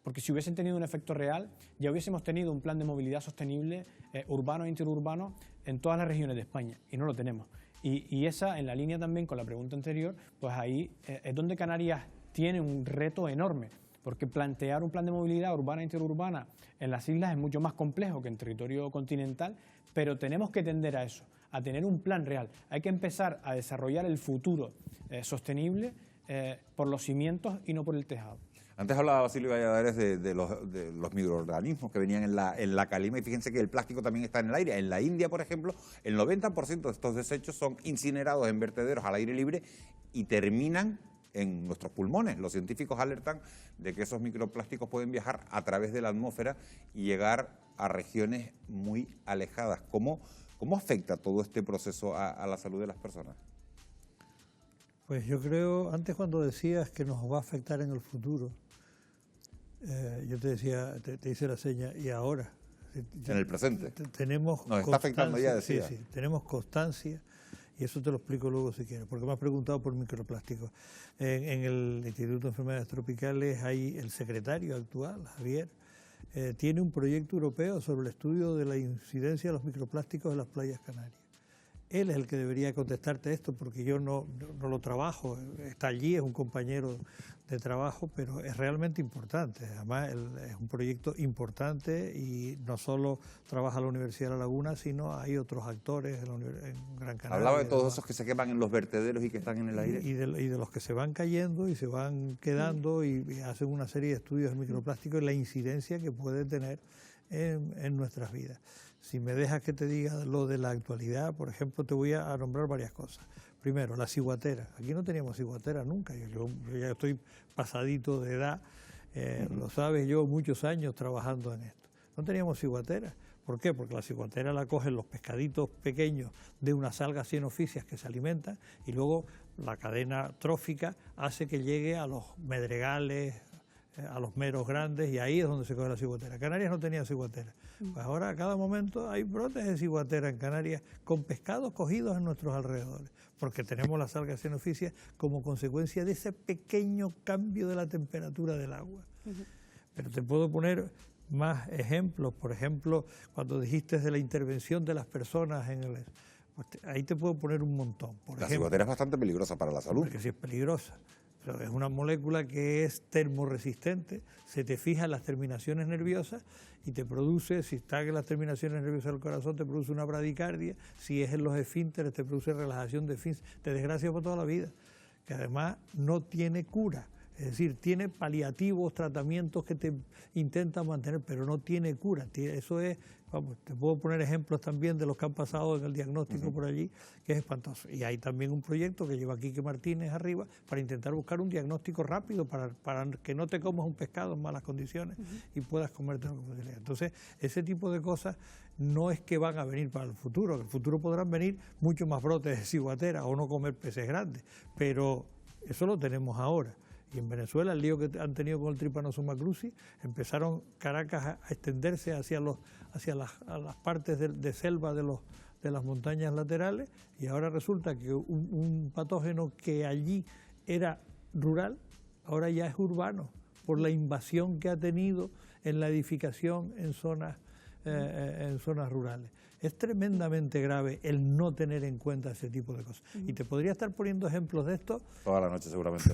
Porque si hubiesen tenido un efecto real, ya hubiésemos tenido un plan de movilidad sostenible urbano e interurbano en todas las regiones de España, y no lo tenemos. Y esa, en la línea también con la pregunta anterior, pues ahí es donde Canarias tiene un reto enorme, porque plantear un plan de movilidad urbana e interurbana en las islas es mucho más complejo que en territorio continental, pero tenemos que tender a eso, a tener un plan real. Hay que empezar a desarrollar el futuro sostenible por los cimientos y no por el tejado. Antes hablaba Basilio Valladares de los microorganismos que venían en la calima, y fíjense que el plástico también está en el aire. En la India, por ejemplo, el 90% de estos desechos son incinerados en vertederos al aire libre y terminan en nuestros pulmones. Los científicos alertan de que esos microplásticos pueden viajar a través de la atmósfera y llegar a regiones muy alejadas. ¿Cómo afecta todo este proceso a la salud de las personas? Pues yo creo, antes cuando decías que nos va a afectar en el futuro, yo te decía, te hice la seña, y ahora. En el presente. Tenemos nos está afectando ya, decía. Sí, tenemos constancia, y eso te lo explico luego si quieres, porque me has preguntado por microplásticos. En el Instituto de Enfermedades Tropicales hay el secretario actual, Javier, tiene un proyecto europeo sobre el estudio de la incidencia de los microplásticos en las playas canarias. Él es el que debería contestarte esto, porque yo no lo trabajo, está allí, es un compañero de trabajo, pero es realmente importante. Además, es un proyecto importante y no solo trabaja la Universidad de La Laguna, sino hay otros actores en Gran Canaria. Hablaba de todos esos que se queman en los vertederos y que están en el aire. Y de los que se van cayendo y se van quedando y hacen una serie de estudios del microplástico y la incidencia que puede tener en nuestras vidas. Si me dejas que te diga lo de la actualidad, por ejemplo, te voy a nombrar varias cosas. Primero, la ciguatera. Aquí no teníamos ciguatera nunca. Yo ya estoy pasadito de edad, lo sabes, yo muchos años trabajando en esto. No teníamos ciguatera. ¿Por qué? Porque la ciguatera la cogen los pescaditos pequeños de unas algas cienofisias que se alimentan y luego la cadena trófica hace que llegue a los medregales, a los meros grandes, y ahí es donde se coge la ciguatera. Canarias no tenía ciguatera. Pues ahora a cada momento hay brotes de ciguatera en Canarias con pescados cogidos en nuestros alrededores, porque tenemos las algas cienofisias como consecuencia de ese pequeño cambio de la temperatura del agua. Pero te puedo poner más ejemplos. Por ejemplo, cuando dijiste de la intervención de las personas en el... Pues ahí te puedo poner un montón. La ciguatera es bastante peligrosa para la salud. Porque sí es peligrosa. Pero es una molécula que es termorresistente, se te fija en las terminaciones nerviosas y te produce, si está en las terminaciones nerviosas del corazón, te produce una bradicardia, si es en los esfínteres, te produce relajación de esfínteres, te desgracia por toda la vida, que además no tiene cura. Es decir, tiene paliativos, tratamientos que te intentan mantener, pero no tiene cura. Eso es, vamos, te puedo poner ejemplos también de los que han pasado en el diagnóstico por allí, que es espantoso. Y hay también un proyecto que lleva Quique Martínez arriba para intentar buscar un diagnóstico rápido para que no te comas un pescado en malas condiciones y puedas comértelo con facilidad. Entonces, ese tipo de cosas no es que van a venir para el futuro. En el futuro podrán venir mucho más brotes de ciguatera o no comer peces grandes, pero eso lo tenemos ahora. Y en Venezuela, el lío que han tenido con el Trypanosoma cruzi, empezaron Caracas a extenderse hacia las partes de selva de las montañas laterales, y ahora resulta que un patógeno que allí era rural, ahora ya es urbano, por la invasión que ha tenido en la edificación en zonas rurales. Es tremendamente grave el no tener en cuenta ese tipo de cosas. Y te podría estar poniendo ejemplos de esto toda la noche seguramente.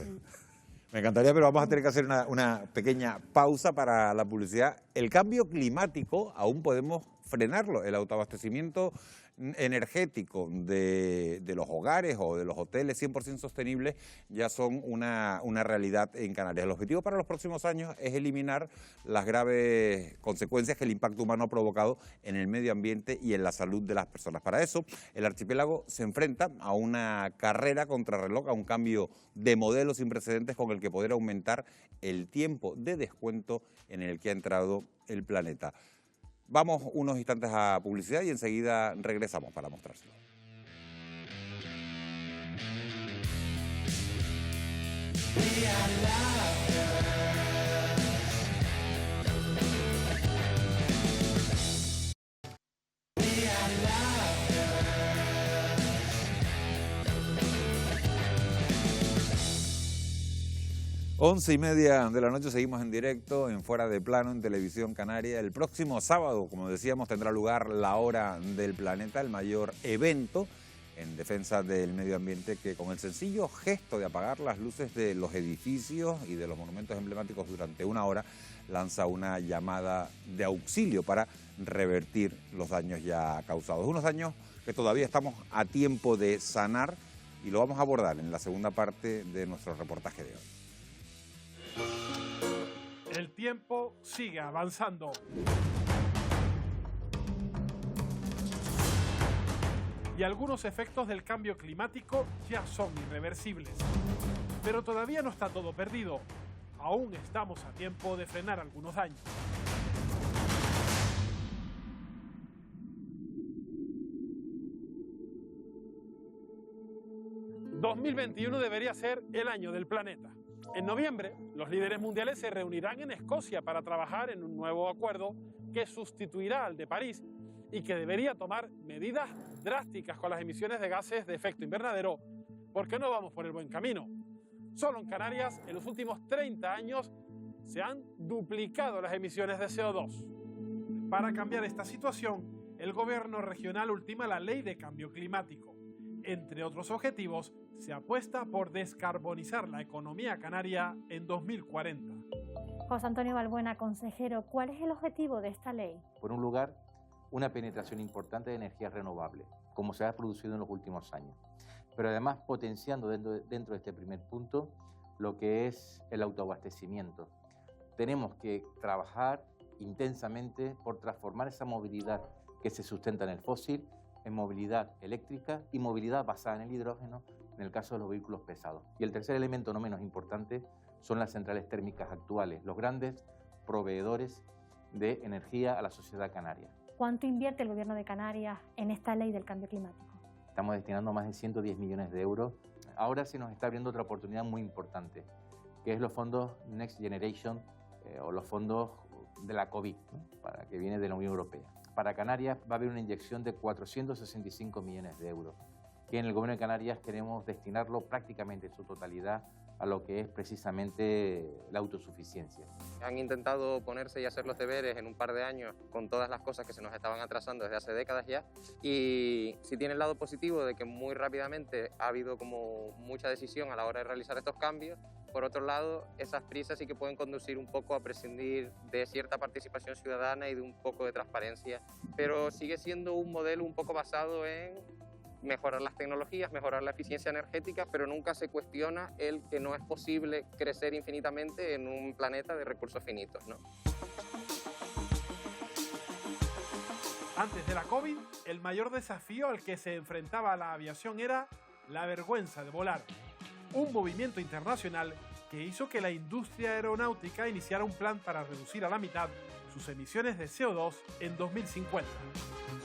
Me encantaría, pero vamos a tener que hacer una pequeña pausa para la publicidad. El cambio climático aún podemos frenarlo. El autoabastecimiento energético de los hogares o de los hoteles 100% sostenibles ya son una realidad en Canarias. El objetivo para los próximos años es eliminar las graves consecuencias que el impacto humano ha provocado en el medio ambiente y en la salud de las personas. Para eso, el archipiélago se enfrenta a una carrera contrarreloj, a un cambio de modelo sin precedentes con el que poder aumentar el tiempo de descuento en el que ha entrado el planeta. Vamos unos instantes a publicidad y enseguida regresamos para mostrárselo. Once y media de la noche, seguimos en directo en Fuera de Plano en Televisión Canaria. El próximo sábado, como decíamos, tendrá lugar la Hora del Planeta, el mayor evento en defensa del medio ambiente que, con el sencillo gesto de apagar las luces de los edificios y de los monumentos emblemáticos durante una hora, lanza una llamada de auxilio para revertir los daños ya causados. Unos daños que todavía estamos a tiempo de sanar y lo vamos a abordar en la segunda parte de nuestro reportaje de hoy. El tiempo sigue avanzando. Y algunos efectos del cambio climático ya son irreversibles. Pero todavía no está todo perdido. Aún estamos a tiempo de frenar algunos daños. ...2021 debería ser el año del planeta. En noviembre, los líderes mundiales se reunirán en Escocia para trabajar en un nuevo acuerdo que sustituirá al de París y que debería tomar medidas drásticas con las emisiones de gases de efecto invernadero, porque no vamos por el buen camino. Solo en Canarias, en los últimos 30 años, se han duplicado las emisiones de CO2. Para cambiar esta situación, el gobierno regional ultima la Ley de Cambio Climático. Entre otros objetivos, se apuesta por descarbonizar la economía canaria en 2040. José Antonio Balbuena, consejero, ¿cuál es el objetivo de esta ley? Por un lugar, una penetración importante de energías renovables, como se ha producido en los últimos años. Pero además potenciando dentro de este primer punto lo que es el autoabastecimiento. Tenemos que trabajar intensamente por transformar esa movilidad que se sustenta en el fósil en movilidad eléctrica y movilidad basada en el hidrógeno en el caso de los vehículos pesados. Y el tercer elemento, no menos importante, son las centrales térmicas actuales, los grandes proveedores de energía a la sociedad canaria. ¿Cuánto invierte el Gobierno de Canarias en esta ley del cambio climático? Estamos destinando más de 110 millones de euros. Ahora se nos está abriendo otra oportunidad muy importante, que es los fondos Next Generation o los fondos de la COVID, ¿no? Para que viene de la Unión Europea. Para Canarias va a haber una inyección de 465 millones de euros, que en el Gobierno de Canarias queremos destinarlo prácticamente en su totalidad a lo que es precisamente la autosuficiencia. Han intentado ponerse y hacer los deberes en un par de años con todas las cosas que se nos estaban atrasando desde hace décadas ya, y sí tiene el lado positivo de que muy rápidamente ha habido como mucha decisión a la hora de realizar estos cambios. Por otro lado, esas prisas sí que pueden conducir un poco a prescindir de cierta participación ciudadana y de un poco de transparencia, pero sigue siendo un modelo un poco basado en mejorar las tecnologías, mejorar la eficiencia energética, pero nunca se cuestiona el que no es posible crecer infinitamente en un planeta de recursos finitos, ¿no? Antes de la COVID, el mayor desafío al que se enfrentaba la aviación era la vergüenza de volar. Un movimiento internacional que hizo que la industria aeronáutica iniciara un plan para reducir a la mitad sus emisiones de CO2 en 2050.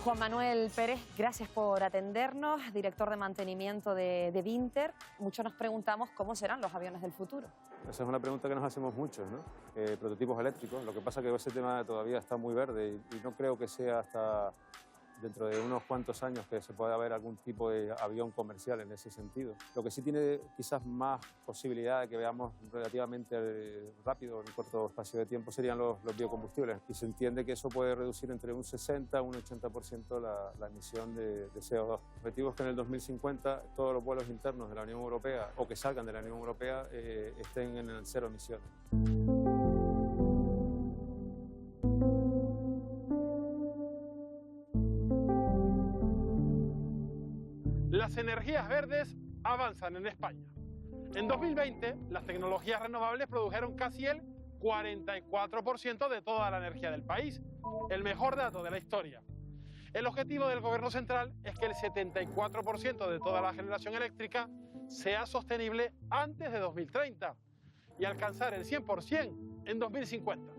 Juan Manuel Pérez, gracias por atendernos, director de mantenimiento de Vinter. Muchos nos preguntamos cómo serán los aviones del futuro. Esa es una pregunta que nos hacemos muchos, ¿no? Prototipos eléctricos, lo que pasa es que ese tema todavía está muy verde y no creo que sea hasta dentro de unos cuantos años que se pueda ver algún tipo de avión comercial en ese sentido. Lo que sí tiene quizás más posibilidad de que veamos relativamente rápido, en un corto espacio de tiempo, serían los biocombustibles. Y se entiende que eso puede reducir entre un 60 y un 80% la emisión de CO2. El objetivo es que en el 2050 todos los vuelos internos de la Unión Europea o que salgan de la Unión Europea estén en el cero emisiones. energías verdes avanzan en España. En 2020, las tecnologías renovables produjeron casi el 44% de toda la energía del país, el mejor dato de la historia. El objetivo del Gobierno central es que el 74% de toda la generación eléctrica sea sostenible antes de 2030 y alcanzar el 100% en 2050.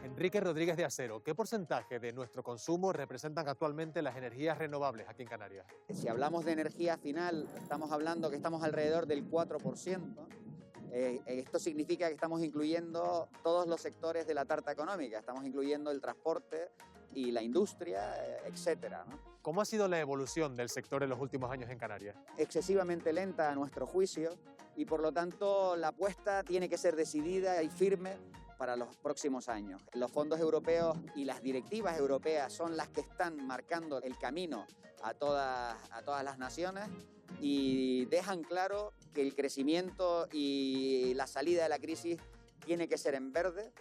Enrique Rodríguez de Acero, ¿qué porcentaje de nuestro consumo representan actualmente las energías renovables aquí en Canarias? Si hablamos de energía final, estamos hablando que estamos alrededor del 4%. Esto significa que estamos incluyendo todos los sectores de la tarta económica, estamos incluyendo el transporte y la industria, etcétera, ¿no? ¿Cómo ha sido la evolución del sector en los últimos años en Canarias? Excesivamente lenta a nuestro juicio y por lo tanto la apuesta tiene que ser decidida y firme para los próximos años. Los fondos europeos y las directivas europeas son las que están marcando el camino a todas las naciones y dejan claro que el crecimiento y la salida de la crisis tiene que ser en verde.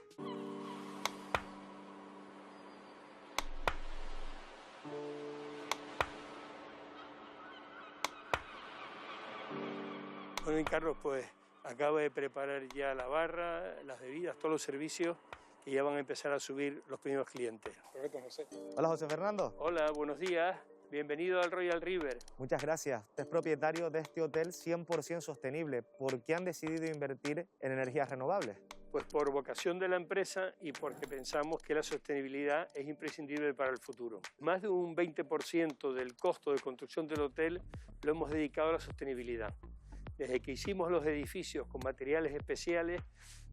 Bueno, Carlos, pues acabo de preparar ya la barra, las bebidas, todos los servicios que ya van a empezar a subir los primeros clientes. Perfecto, José. Hola, José Fernando. Hola, buenos días. Bienvenido al Royal River. Muchas gracias. Usted es propietario de este hotel 100% sostenible. ¿Por qué han decidido invertir en energías renovables? Pues por vocación de la empresa y porque pensamos que la sostenibilidad es imprescindible para el futuro. Más de un 20% del costo de construcción del hotel lo hemos dedicado a la sostenibilidad. Desde que hicimos los edificios con materiales especiales,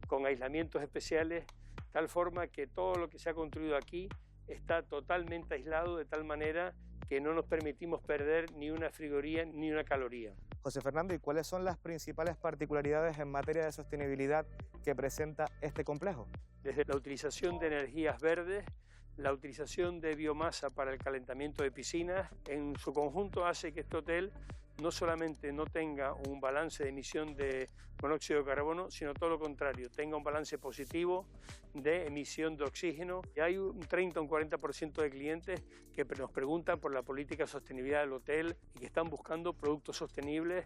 con aislamientos especiales, tal forma que todo lo que se ha construido aquí está totalmente aislado de tal manera que no nos permitimos perder ni una frigoría ni una caloría. José Fernando, ¿y cuáles son las principales particularidades en materia de sostenibilidad que presenta este complejo? Desde la utilización de energías verdes, la utilización de biomasa para el calentamiento de piscinas, en su conjunto hace que este hotel no solamente no tenga un balance de emisión de monóxido de carbono, sino todo lo contrario, tenga un balance positivo de emisión de oxígeno. Y hay un 30 o un 40% de clientes que nos preguntan por la política de sostenibilidad del hotel y que están buscando productos sostenibles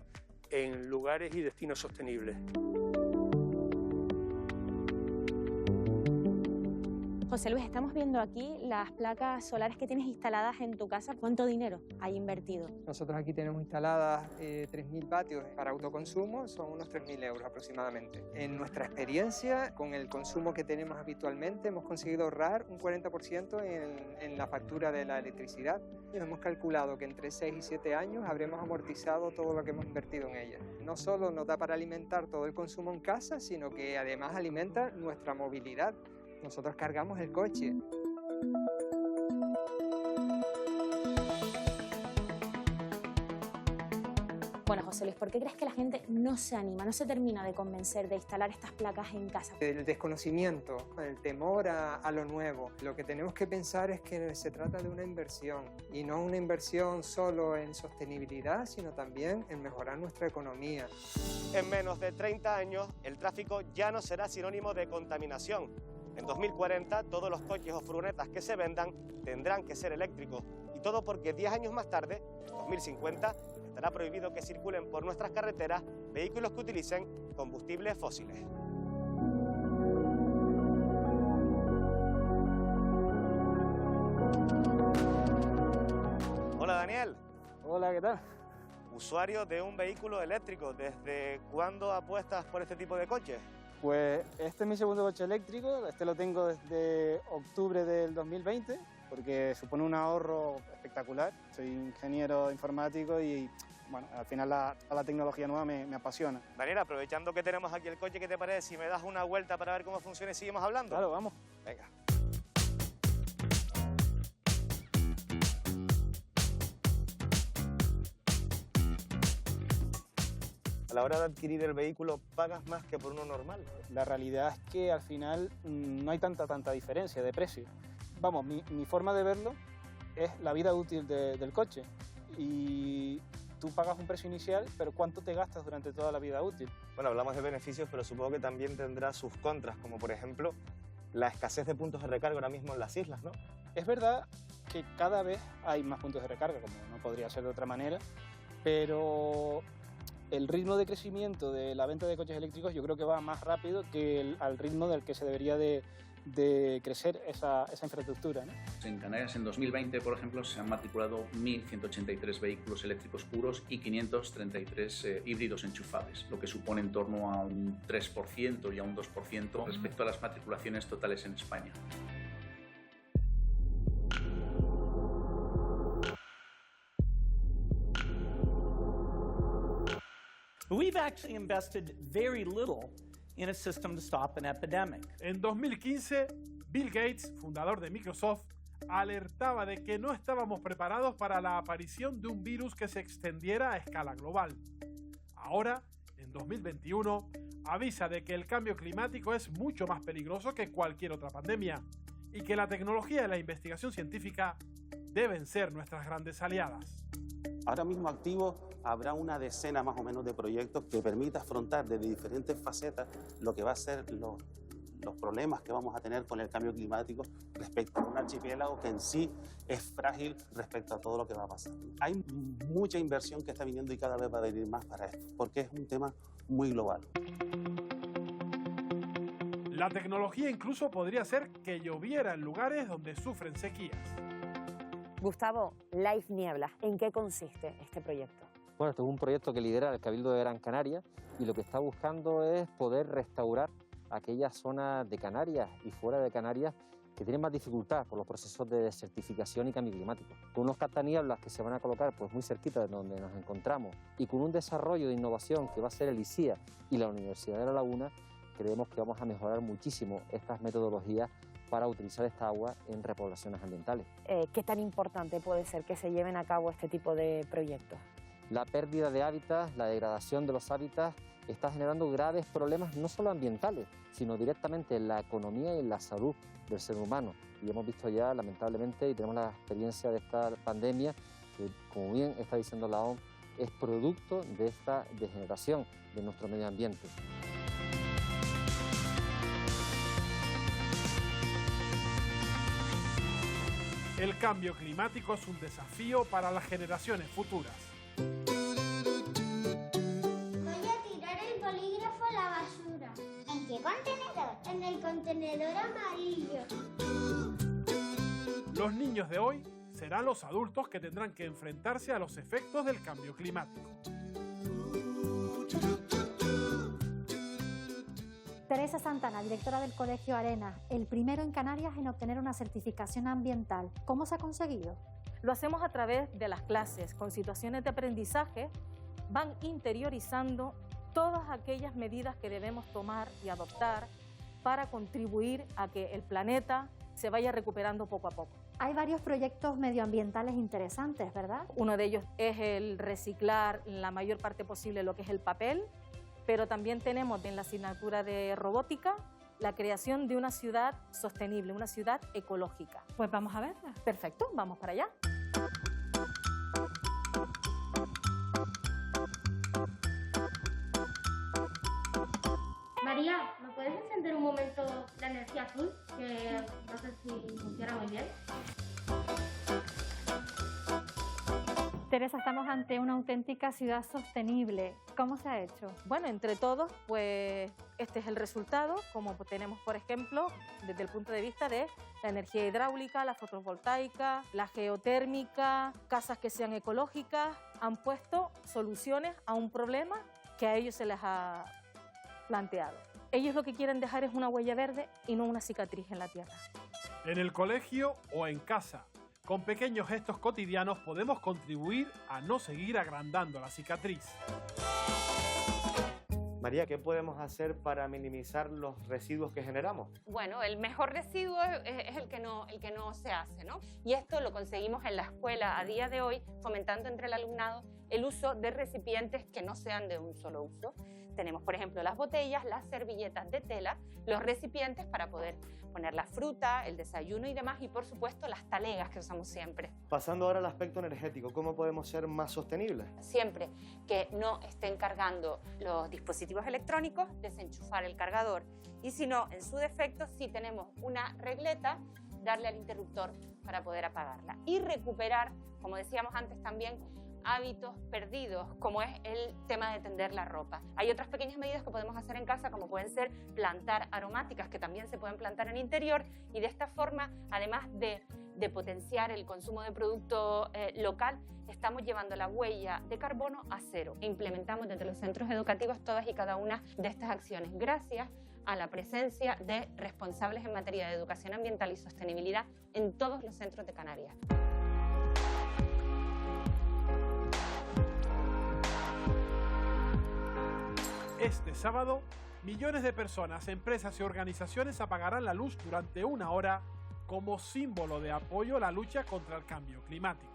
en lugares y destinos sostenibles. José Luis, estamos viendo aquí las placas solares que tienes instaladas en tu casa. ¿Cuánto dinero hay invertido? Nosotros aquí tenemos instaladas 3.000 vatios para autoconsumo, son unos 3.000 euros aproximadamente. En nuestra experiencia, con el consumo que tenemos habitualmente, hemos conseguido ahorrar un 40% en la factura de la electricidad. Y hemos calculado que entre 6 y 7 años habremos amortizado todo lo que hemos invertido en ella. No solo nos da para alimentar todo el consumo en casa, sino que además alimenta nuestra movilidad. Nosotros cargamos el coche. Bueno, José Luis, ¿por qué crees que la gente no se anima, no se termina de convencer de instalar estas placas en casa? El desconocimiento, el temor a lo nuevo. Lo que tenemos que pensar es que se trata de una inversión y no una inversión solo en sostenibilidad, sino también en mejorar nuestra economía. En menos de 30 años, el tráfico ya no será sinónimo de contaminación. En 2040, todos los coches o furgonetas que se vendan tendrán que ser eléctricos. Y todo porque 10 años más tarde, en 2050, estará prohibido que circulen por nuestras carreteras vehículos que utilicen combustibles fósiles. Hola, Daniel. Hola, ¿qué tal? Usuario de un vehículo eléctrico, ¿desde cuándo apuestas por este tipo de coches? Pues este es mi segundo coche eléctrico, este lo tengo desde octubre del 2020, porque supone un ahorro espectacular. Soy ingeniero informático y bueno, al final la tecnología nueva me apasiona. Daniel, aprovechando que tenemos aquí el coche, ¿qué te parece si me das una vuelta para ver cómo funciona y seguimos hablando? Claro, vamos. Venga. A la hora de adquirir el vehículo, ¿pagas más que por uno normal? La realidad es que al final no hay tanta diferencia de precio. Vamos, mi forma de verlo es la vida útil del coche. Y tú pagas un precio inicial, pero ¿cuánto te gastas durante toda la vida útil? Bueno, hablamos de beneficios, pero supongo que también tendrá sus contras, como por ejemplo la escasez de puntos de recarga ahora mismo en las islas, ¿no? Es verdad que cada vez hay más puntos de recarga, como no podría ser de otra manera, pero el ritmo de crecimiento de la venta de coches eléctricos yo creo que va más rápido que al ritmo del que se debería de crecer esa infraestructura, ¿no? En Canarias, en 2020, por ejemplo, se han matriculado 1.183 vehículos eléctricos puros y 533 híbridos enchufables, lo que supone en torno a un 3% y a un 2% respecto a las matriculaciones totales en España. We've actually invested very little in a system to stop an epidemic. En 2015, Bill Gates, fundador de Microsoft, alertaba de que no estábamos preparados para la aparición de un virus que se extendiera a escala global. Ahora, en 2021, avisa de que el cambio climático es mucho más peligroso que cualquier otra pandemia y que la tecnología y la investigación científica deben ser nuestras grandes aliadas. Ahora mismo activo habrá una decena más o menos de proyectos que permita afrontar desde diferentes facetas lo que va a ser los problemas que vamos a tener con el cambio climático respecto a un archipiélago que en sí es frágil respecto a todo lo que va a pasar. Hay mucha inversión que está viniendo y cada vez va a venir más para esto, porque es un tema muy global. La tecnología incluso podría hacer que lloviera en lugares donde sufren sequías. Gustavo, Life Niebla, ¿en qué consiste este proyecto? Bueno, este es un proyecto que lidera el Cabildo de Gran Canaria y lo que está buscando es poder restaurar aquellas zonas de Canarias y fuera de Canarias que tienen más dificultad por los procesos de desertificación y cambio climático. Con unos captanieblas que se van a colocar pues, muy cerquita de donde nos encontramos y con un desarrollo de innovación que va a ser el ICIA y la Universidad de La Laguna, creemos que vamos a mejorar muchísimo estas metodologías para utilizar esta agua en repoblaciones ambientales. ¿Qué tan importante puede ser que se lleven a cabo este tipo de proyectos? La pérdida de hábitats, la degradación de los hábitats está generando graves problemas no solo ambientales, sino directamente en la economía y en la salud del ser humano. Y hemos visto ya, lamentablemente, y tenemos la experiencia de esta pandemia, que, como bien está diciendo la OMS, es producto de esta degeneración de nuestro medio ambiente. El cambio climático es un desafío para las generaciones futuras. Voy a tirar el bolígrafo a la basura. ¿En qué contenedor? En el contenedor amarillo. Los niños de hoy serán los adultos que tendrán que enfrentarse a los efectos del cambio climático. Teresa Santana, directora del Colegio Arena, el primero en Canarias en obtener una certificación ambiental. ¿Cómo se ha conseguido? Lo hacemos a través de las clases, con situaciones de aprendizaje, van interiorizando todas aquellas medidas que debemos tomar y adoptar para contribuir a que el planeta se vaya recuperando poco a poco. Hay varios proyectos medioambientales interesantes, ¿verdad? Uno de ellos es el reciclar la mayor parte posible lo que es el papel, pero también tenemos en la asignatura de robótica la creación de una ciudad sostenible, una ciudad ecológica. Pues vamos a verla. Perfecto, vamos para allá. María, ¿me puedes encender un momento la energía azul? Que no sé si funciona muy bien. Teresa, estamos ante una auténtica ciudad sostenible. ¿Cómo se ha hecho? Bueno, entre todos, pues este es el resultado, como tenemos, por ejemplo, desde el punto de vista de la energía hidráulica, la fotovoltaica, la geotérmica, casas que sean ecológicas, han puesto soluciones a un problema que a ellos se les ha planteado. Ellos lo que quieren dejar es una huella verde y no una cicatriz en la tierra. En el colegio o en casa, con pequeños gestos cotidianos podemos contribuir a no seguir agrandando la cicatriz. María, ¿qué podemos hacer para minimizar los residuos que generamos? Bueno, el mejor residuo es el que no se hace, ¿no? Y esto lo conseguimos en la escuela a día de hoy, fomentando entre el alumnado el uso de recipientes que no sean de un solo uso. Tenemos, por ejemplo, las botellas, las servilletas de tela, los recipientes para poder poner la fruta, el desayuno y demás, y por supuesto las talegas que usamos siempre. Pasando ahora al aspecto energético, ¿cómo podemos ser más sostenibles? Siempre que no estén cargando los dispositivos electrónicos, desenchufar el cargador. Y si no, en su defecto, si tenemos una regleta, darle al interruptor para poder apagarla. Y recuperar, como decíamos antes también, hábitos perdidos, como es el tema de tender la ropa. Hay otras pequeñas medidas que podemos hacer en casa, como pueden ser plantar aromáticas, que también se pueden plantar en interior, y de esta forma, además de potenciar el consumo de producto local, estamos llevando la huella de carbono a cero. Implementamos desde los centros educativos todas y cada una de estas acciones, gracias a la presencia de responsables en materia de educación ambiental y sostenibilidad en todos los centros de Canarias. Este sábado, millones de personas, empresas y organizaciones apagarán la luz durante 1 hora como símbolo de apoyo a la lucha contra el cambio climático.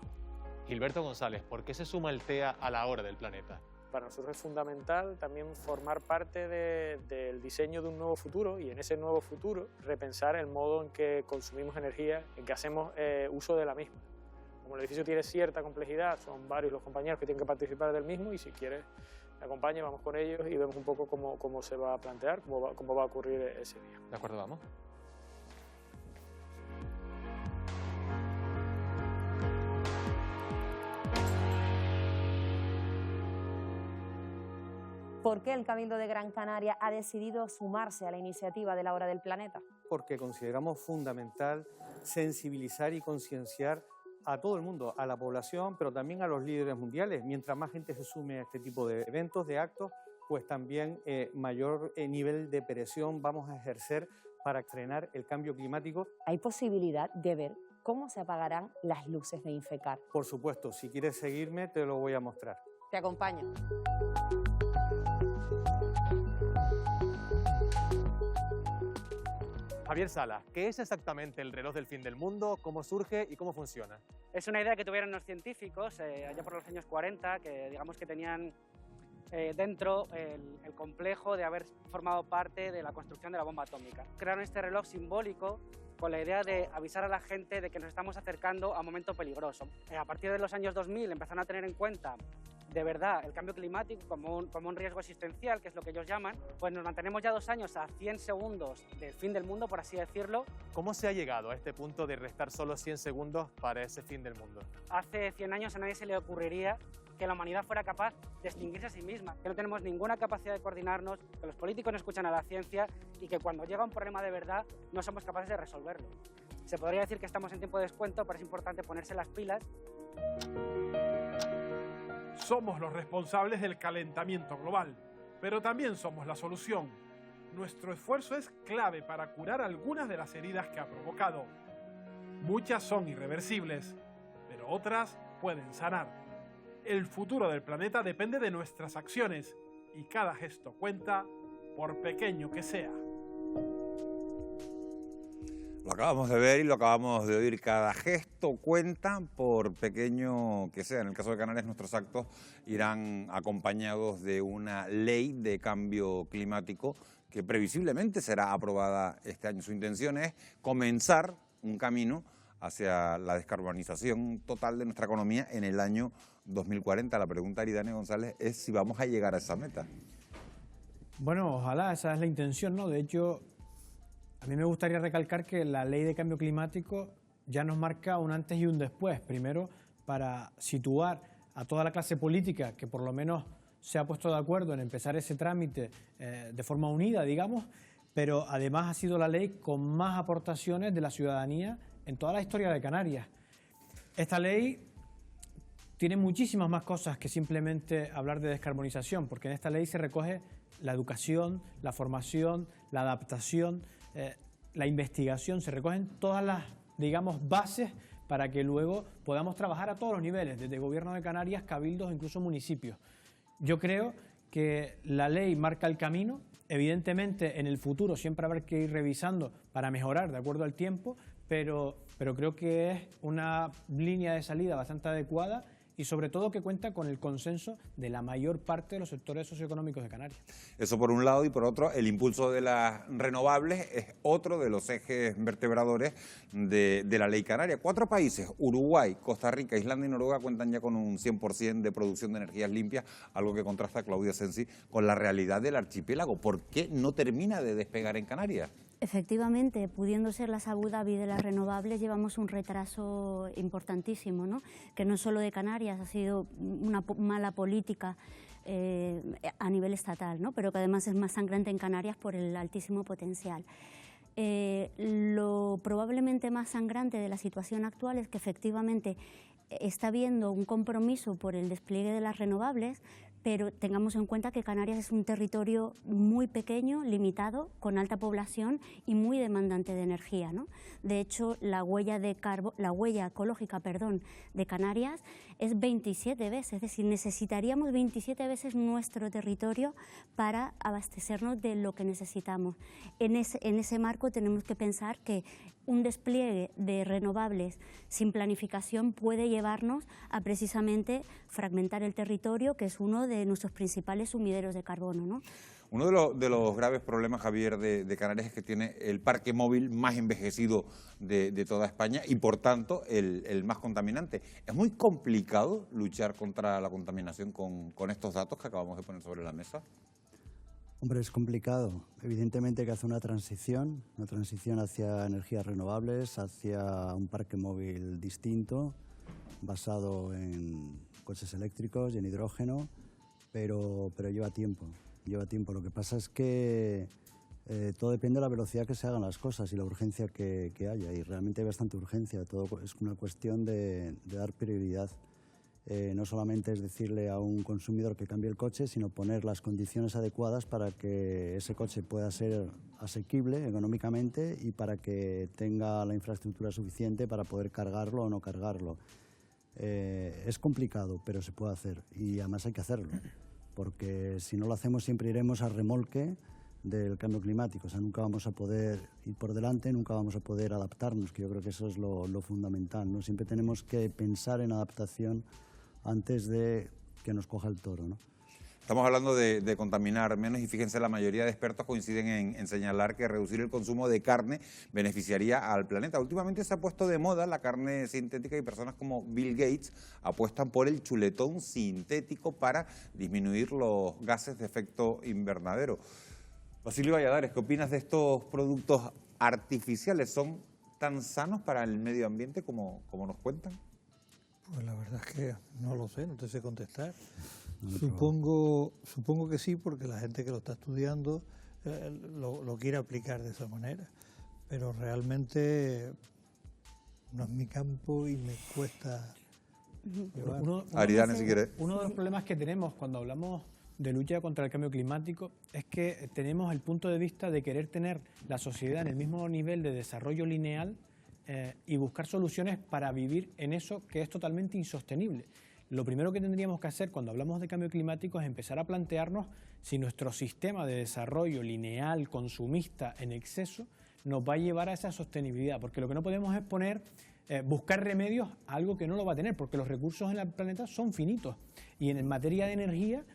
Gilberto González, ¿por qué se suma el TEA a la hora del planeta? Para nosotros es fundamental también formar parte del diseño de un nuevo futuro, y en ese nuevo futuro repensar el modo en que consumimos energía, en que hacemos uso de la misma. Como el edificio tiene cierta complejidad, son varios los compañeros que tienen que participar del mismo, y si quieres me acompaña, vamos con ellos y vemos un poco cómo se va a plantear, cómo va a ocurrir ese día. De acuerdo, vamos. ¿Por qué el Cabildo de Gran Canaria ha decidido sumarse a la iniciativa de la Hora del Planeta? Porque consideramos fundamental sensibilizar y concienciar a todo el mundo, a la población, pero también a los líderes mundiales. Mientras más gente se sume a este tipo de eventos, de actos, pues también mayor nivel de presión vamos a ejercer para frenar el cambio climático. ¿Hay posibilidad de ver cómo se apagarán las luces de Infecar? Por supuesto, si quieres seguirme te lo voy a mostrar. Te acompaño. Javier Sala, ¿qué es exactamente el reloj del fin del mundo? ¿Cómo surge y cómo funciona? Es una idea que tuvieron los científicos allá por los años 40, que digamos que tenían dentro el complejo de haber formado parte de la construcción de la bomba atómica. Crearon este reloj simbólico con la idea de avisar a la gente de que nos estamos acercando a un momento peligroso. A partir de los años 2000 empezaron a tener en cuenta de verdad el cambio climático como un riesgo existencial, que es lo que ellos llaman. Pues nos mantenemos ya 2 años a 100 segundos del fin del mundo, por así decirlo. ¿Cómo se ha llegado a este punto de restar solo 100 segundos para ese fin del mundo? Hace 100 años a nadie se le ocurriría que la humanidad fuera capaz de extinguirse a sí misma, que no tenemos ninguna capacidad de coordinarnos, que los políticos no escuchan a la ciencia y que cuando llega un problema de verdad no somos capaces de resolverlo. Se podría decir que estamos en tiempo de descuento, pero es importante ponerse las pilas. Somos los responsables del calentamiento global, pero también somos la solución. Nuestro esfuerzo es clave para curar algunas de las heridas que ha provocado. Muchas son irreversibles, pero otras pueden sanar. El futuro del planeta depende de nuestras acciones y cada gesto cuenta, por pequeño que sea. Lo acabamos de ver y lo acabamos de oír. Cada gesto cuenta, por pequeño que sea. En el caso de Canarias, nuestros actos irán acompañados de una ley de cambio climático que previsiblemente será aprobada este año. Su intención es comenzar un camino hacia la descarbonización total de nuestra economía en el año 2040. La pregunta, Aridane González, es si vamos a llegar a esa meta. Bueno, ojalá, esa es la intención, ¿no? De hecho, a mí me gustaría recalcar que la ley de cambio climático ya nos marca un antes y un después. Primero, para situar a toda la clase política que por lo menos se ha puesto de acuerdo en empezar ese trámite de forma unida, digamos, pero además ha sido la ley con más aportaciones de la ciudadanía en toda la historia de Canarias. Esta ley tiene muchísimas más cosas que simplemente hablar de descarbonización, porque en esta ley se recoge la educación, la formación, la adaptación, la investigación, se recogen todas las, digamos, bases para que luego podamos trabajar a todos los niveles, desde Gobierno de Canarias, cabildos, incluso municipios. Yo creo que la ley marca el camino. Evidentemente, en el futuro siempre habrá que ir revisando para mejorar de acuerdo al tiempo, pero creo que es una línea de salida bastante adecuada y sobre todo que cuenta con el consenso de la mayor parte de los sectores socioeconómicos de Canarias. Eso por un lado, y por otro, el impulso de las renovables es otro de los ejes vertebradores de la ley canaria. 4 países, Uruguay, Costa Rica, Islandia y Noruega, cuentan ya con un 100% de producción de energías limpias, algo que contrasta, Claudia Sensi, con la realidad del archipiélago. ¿Por qué no termina de despegar en Canarias? Efectivamente, pudiendo ser las Abu Dhabi de las renovables, llevamos un retraso importantísimo, ¿no? Que no solo de Canarias, ha sido una mala política a nivel estatal, ¿no? Pero que además es más sangrante en Canarias por el altísimo potencial. Lo probablemente más sangrante de la situación actual es que efectivamente está habiendo un compromiso por el despliegue de las renovables, pero tengamos en cuenta que Canarias es un territorio muy pequeño, limitado, con alta población y muy demandante de energía, ¿no? De hecho, la huella ecológica, de Canarias es 27 veces, es decir, necesitaríamos 27 veces nuestro territorio para abastecernos de lo que necesitamos. En ese marco tenemos que pensar que un despliegue de renovables sin planificación puede llevarnos a precisamente fragmentar el territorio, que es uno de nuestros principales sumideros de carbono, ¿no? Uno de los graves problemas, Javier, de Canarias es que tiene el parque móvil más envejecido de toda España y, por tanto, el más contaminante. ¿Es muy complicado luchar contra la contaminación con estos datos que acabamos de poner sobre la mesa? Hombre, es complicado. Evidentemente hay que hacer una transición hacia energías renovables, hacia un parque móvil distinto, basado en coches eléctricos y en hidrógeno, pero lleva tiempo. Lo que pasa es que todo depende de la velocidad que se hagan las cosas y la urgencia que haya, y realmente hay bastante urgencia. Todo es una cuestión de dar prioridad. No solamente es decirle a un consumidor que cambie el coche, sino poner las condiciones adecuadas para que ese coche pueda ser asequible económicamente y para que tenga la infraestructura suficiente para poder cargarlo o no cargarlo. Es complicado, pero se puede hacer, y además hay que hacerlo, porque si no lo hacemos siempre iremos a remolque del cambio climático. O sea, nunca vamos a poder ir por delante, nunca vamos a poder adaptarnos, que yo creo que eso es lo fundamental, ¿no? Siempre tenemos que pensar en adaptación antes de que nos coja el toro, ¿no? Estamos hablando de contaminar menos y fíjense, la mayoría de expertos coinciden en señalar que reducir el consumo de carne beneficiaría al planeta. Últimamente se ha puesto de moda la carne sintética y personas como Bill Gates apuestan por el chuletón sintético para disminuir los gases de efecto invernadero. Basilio Valladares, ¿qué opinas de estos productos artificiales? ¿Son tan sanos para el medio ambiente como nos cuentan? Pues la verdad es que no lo sé, no te sé contestar. Supongo que sí, porque la gente que lo está estudiando lo quiere aplicar de esa manera, pero realmente no es mi campo y me cuesta llevar. Aridane, si quieres. Uno de los problemas que tenemos cuando hablamos de lucha contra el cambio climático es que tenemos el punto de vista de querer tener la sociedad en el mismo nivel de desarrollo lineal y buscar soluciones para vivir en eso que es totalmente insostenible. Lo primero que tendríamos que hacer cuando hablamos de cambio climático es empezar a plantearnos si nuestro sistema de desarrollo lineal, consumista, en exceso, nos va a llevar a esa sostenibilidad, porque lo que no podemos es buscar remedios a algo que no lo va a tener, porque los recursos en el planeta son finitos. Y en materia de energía,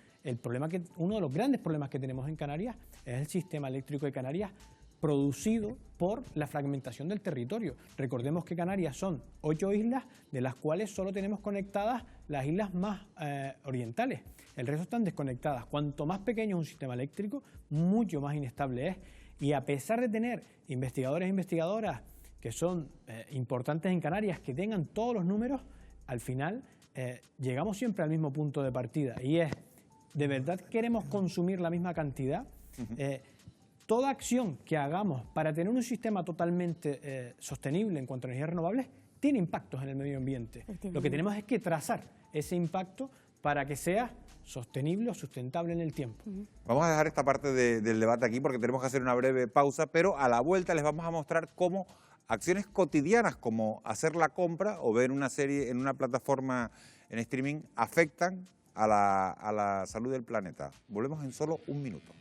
uno de los grandes problemas que tenemos en Canarias es el sistema eléctrico de Canarias, producido por la fragmentación del territorio. Recordemos que Canarias son 8 islas, de las cuales solo tenemos conectadas las islas más orientales. El resto están desconectadas. Cuanto más pequeño es un sistema eléctrico, mucho más inestable es. Y a pesar de tener investigadores e investigadoras que son importantes en Canarias, que tengan todos los números, al final llegamos siempre al mismo punto de partida. Y es, ¿de verdad queremos consumir la misma cantidad? Toda acción que hagamos para tener un sistema totalmente sostenible en cuanto a energías renovables tiene impactos en el medio ambiente. Lo que tenemos es que trazar ese impacto para que sea sostenible o sustentable en el tiempo. Vamos a dejar esta parte del debate aquí porque tenemos que hacer una breve pausa, pero a la vuelta les vamos a mostrar cómo acciones cotidianas como hacer la compra o ver una serie en una plataforma en streaming afectan a la salud del planeta. Volvemos en solo un minuto.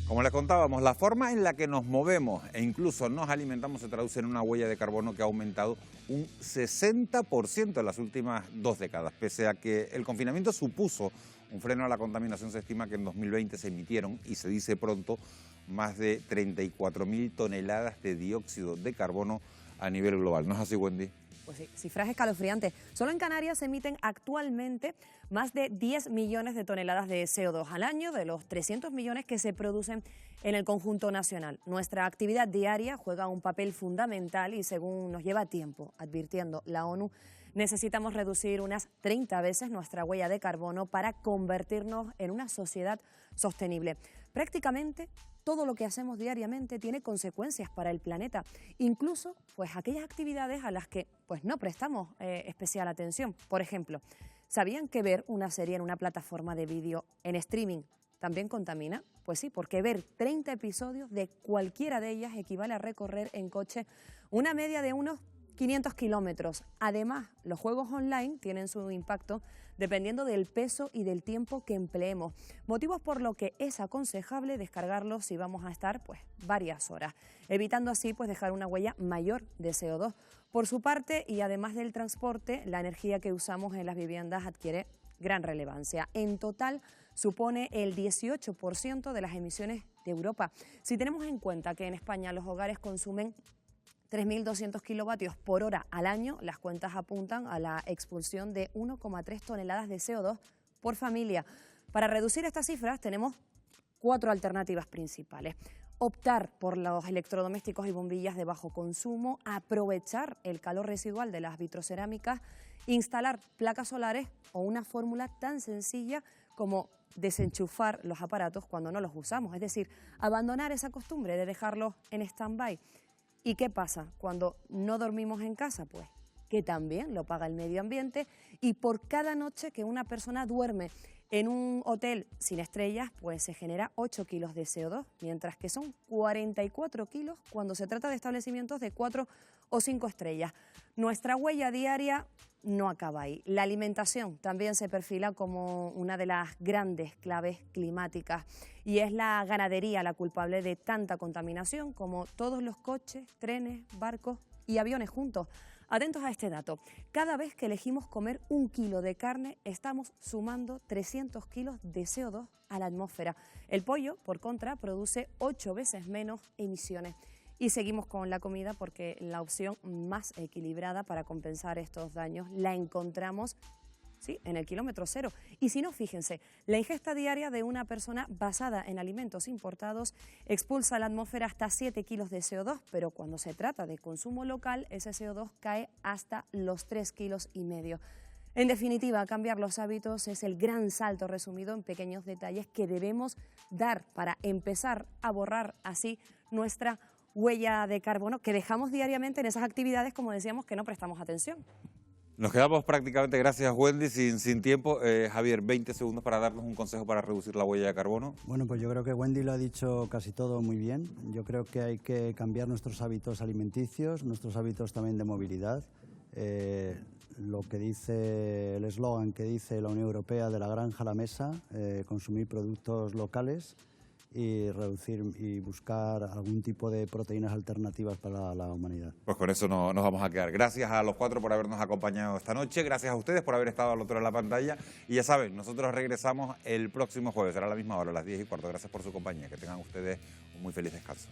Como Como les contábamos, la forma en la que nos movemos e incluso nos alimentamos se traduce en una huella de carbono que ha aumentado un 60% en las últimas 2 décadas. Pese a que el confinamiento supuso un freno a la contaminación, se estima que en 2020 se emitieron, y se dice pronto, más de 34.000 toneladas de dióxido de carbono a nivel global. ¿No es así, Wendy? Pues sí, cifras escalofriantes. Solo en Canarias se emiten actualmente más de 10 millones de toneladas de CO2 al año, de los 300 millones que se producen en el conjunto nacional. Nuestra actividad diaria juega un papel fundamental y, según nos lleva tiempo advirtiendo la ONU, necesitamos reducir unas 30 veces nuestra huella de carbono para convertirnos en una sociedad sostenible. Prácticamente todo lo que hacemos diariamente tiene consecuencias para el planeta, incluso pues aquellas actividades a las que pues no prestamos especial atención. Por ejemplo, ¿sabían que ver una serie en una plataforma de vídeo en streaming también contamina? Pues sí, porque ver 30 episodios de cualquiera de ellas equivale a recorrer en coche una media de unos 500 kilómetros. Además, los juegos online tienen su impacto dependiendo del peso y del tiempo que empleemos, motivos por lo que es aconsejable descargarlos si vamos a estar pues varias horas, evitando así pues dejar una huella mayor de CO2. Por su parte, y además del transporte, la energía que usamos en las viviendas adquiere gran relevancia. En total, supone el 18% de las emisiones de Europa. Si tenemos en cuenta que en España los hogares consumen 3.200 kilovatios por hora al año, las cuentas apuntan a la expulsión de 1,3 toneladas de CO2 por familia. Para reducir estas cifras tenemos 4 alternativas principales. Optar por los electrodomésticos y bombillas de bajo consumo, aprovechar el calor residual de las vitrocerámicas, instalar placas solares o una fórmula tan sencilla como desenchufar los aparatos cuando no los usamos, es decir, abandonar esa costumbre de dejarlos en stand-by. ¿Y qué pasa cuando no dormimos en casa? Pues que también lo paga el medio ambiente, y por cada noche que una persona duerme en un hotel sin estrellas, pues se genera 8 kilos de CO2, mientras que son 44 kilos cuando se trata de establecimientos de 4 o 5 estrellas. Nuestra huella diaria no acaba ahí. La alimentación también se perfila como una de las grandes claves climáticas, y es la ganadería la culpable de tanta contaminación como todos los coches, trenes, barcos y aviones juntos. Atentos a este dato: cada vez que elegimos comer 1 kilo de carne, estamos sumando 300 kilos de CO2 a la atmósfera. El pollo, por contra, produce 8 veces menos emisiones. Y seguimos con la comida, porque la opción más equilibrada para compensar estos daños la encontramos, sí, en el kilómetro cero. Y si no, fíjense, la ingesta diaria de una persona basada en alimentos importados expulsa a la atmósfera hasta 7 kilos de CO2, pero cuando se trata de consumo local, ese CO2 cae hasta los 3,5 kilos. En definitiva, cambiar los hábitos es el gran salto resumido en pequeños detalles que debemos dar para empezar a borrar así nuestra huella de carbono que dejamos diariamente en esas actividades, como decíamos, que no prestamos atención. Nos quedamos prácticamente, gracias Wendy, sin tiempo. Javier, 20 segundos para darnos un consejo para reducir la huella de carbono. Bueno, pues yo creo que Wendy lo ha dicho casi todo muy bien. Yo creo que hay que cambiar nuestros hábitos alimenticios, nuestros hábitos también de movilidad. Lo que dice el eslogan que dice la Unión Europea, de la granja a la mesa, consumir productos locales y reducir y buscar algún tipo de proteínas alternativas para la humanidad. Pues con eso nos vamos a quedar. Gracias a los 4 por habernos acompañado esta noche, gracias a ustedes por haber estado al otro lado de la pantalla, y ya saben, nosotros regresamos el próximo jueves, será a la misma hora, a las 10:15. Gracias por su compañía, que tengan ustedes un muy feliz descanso.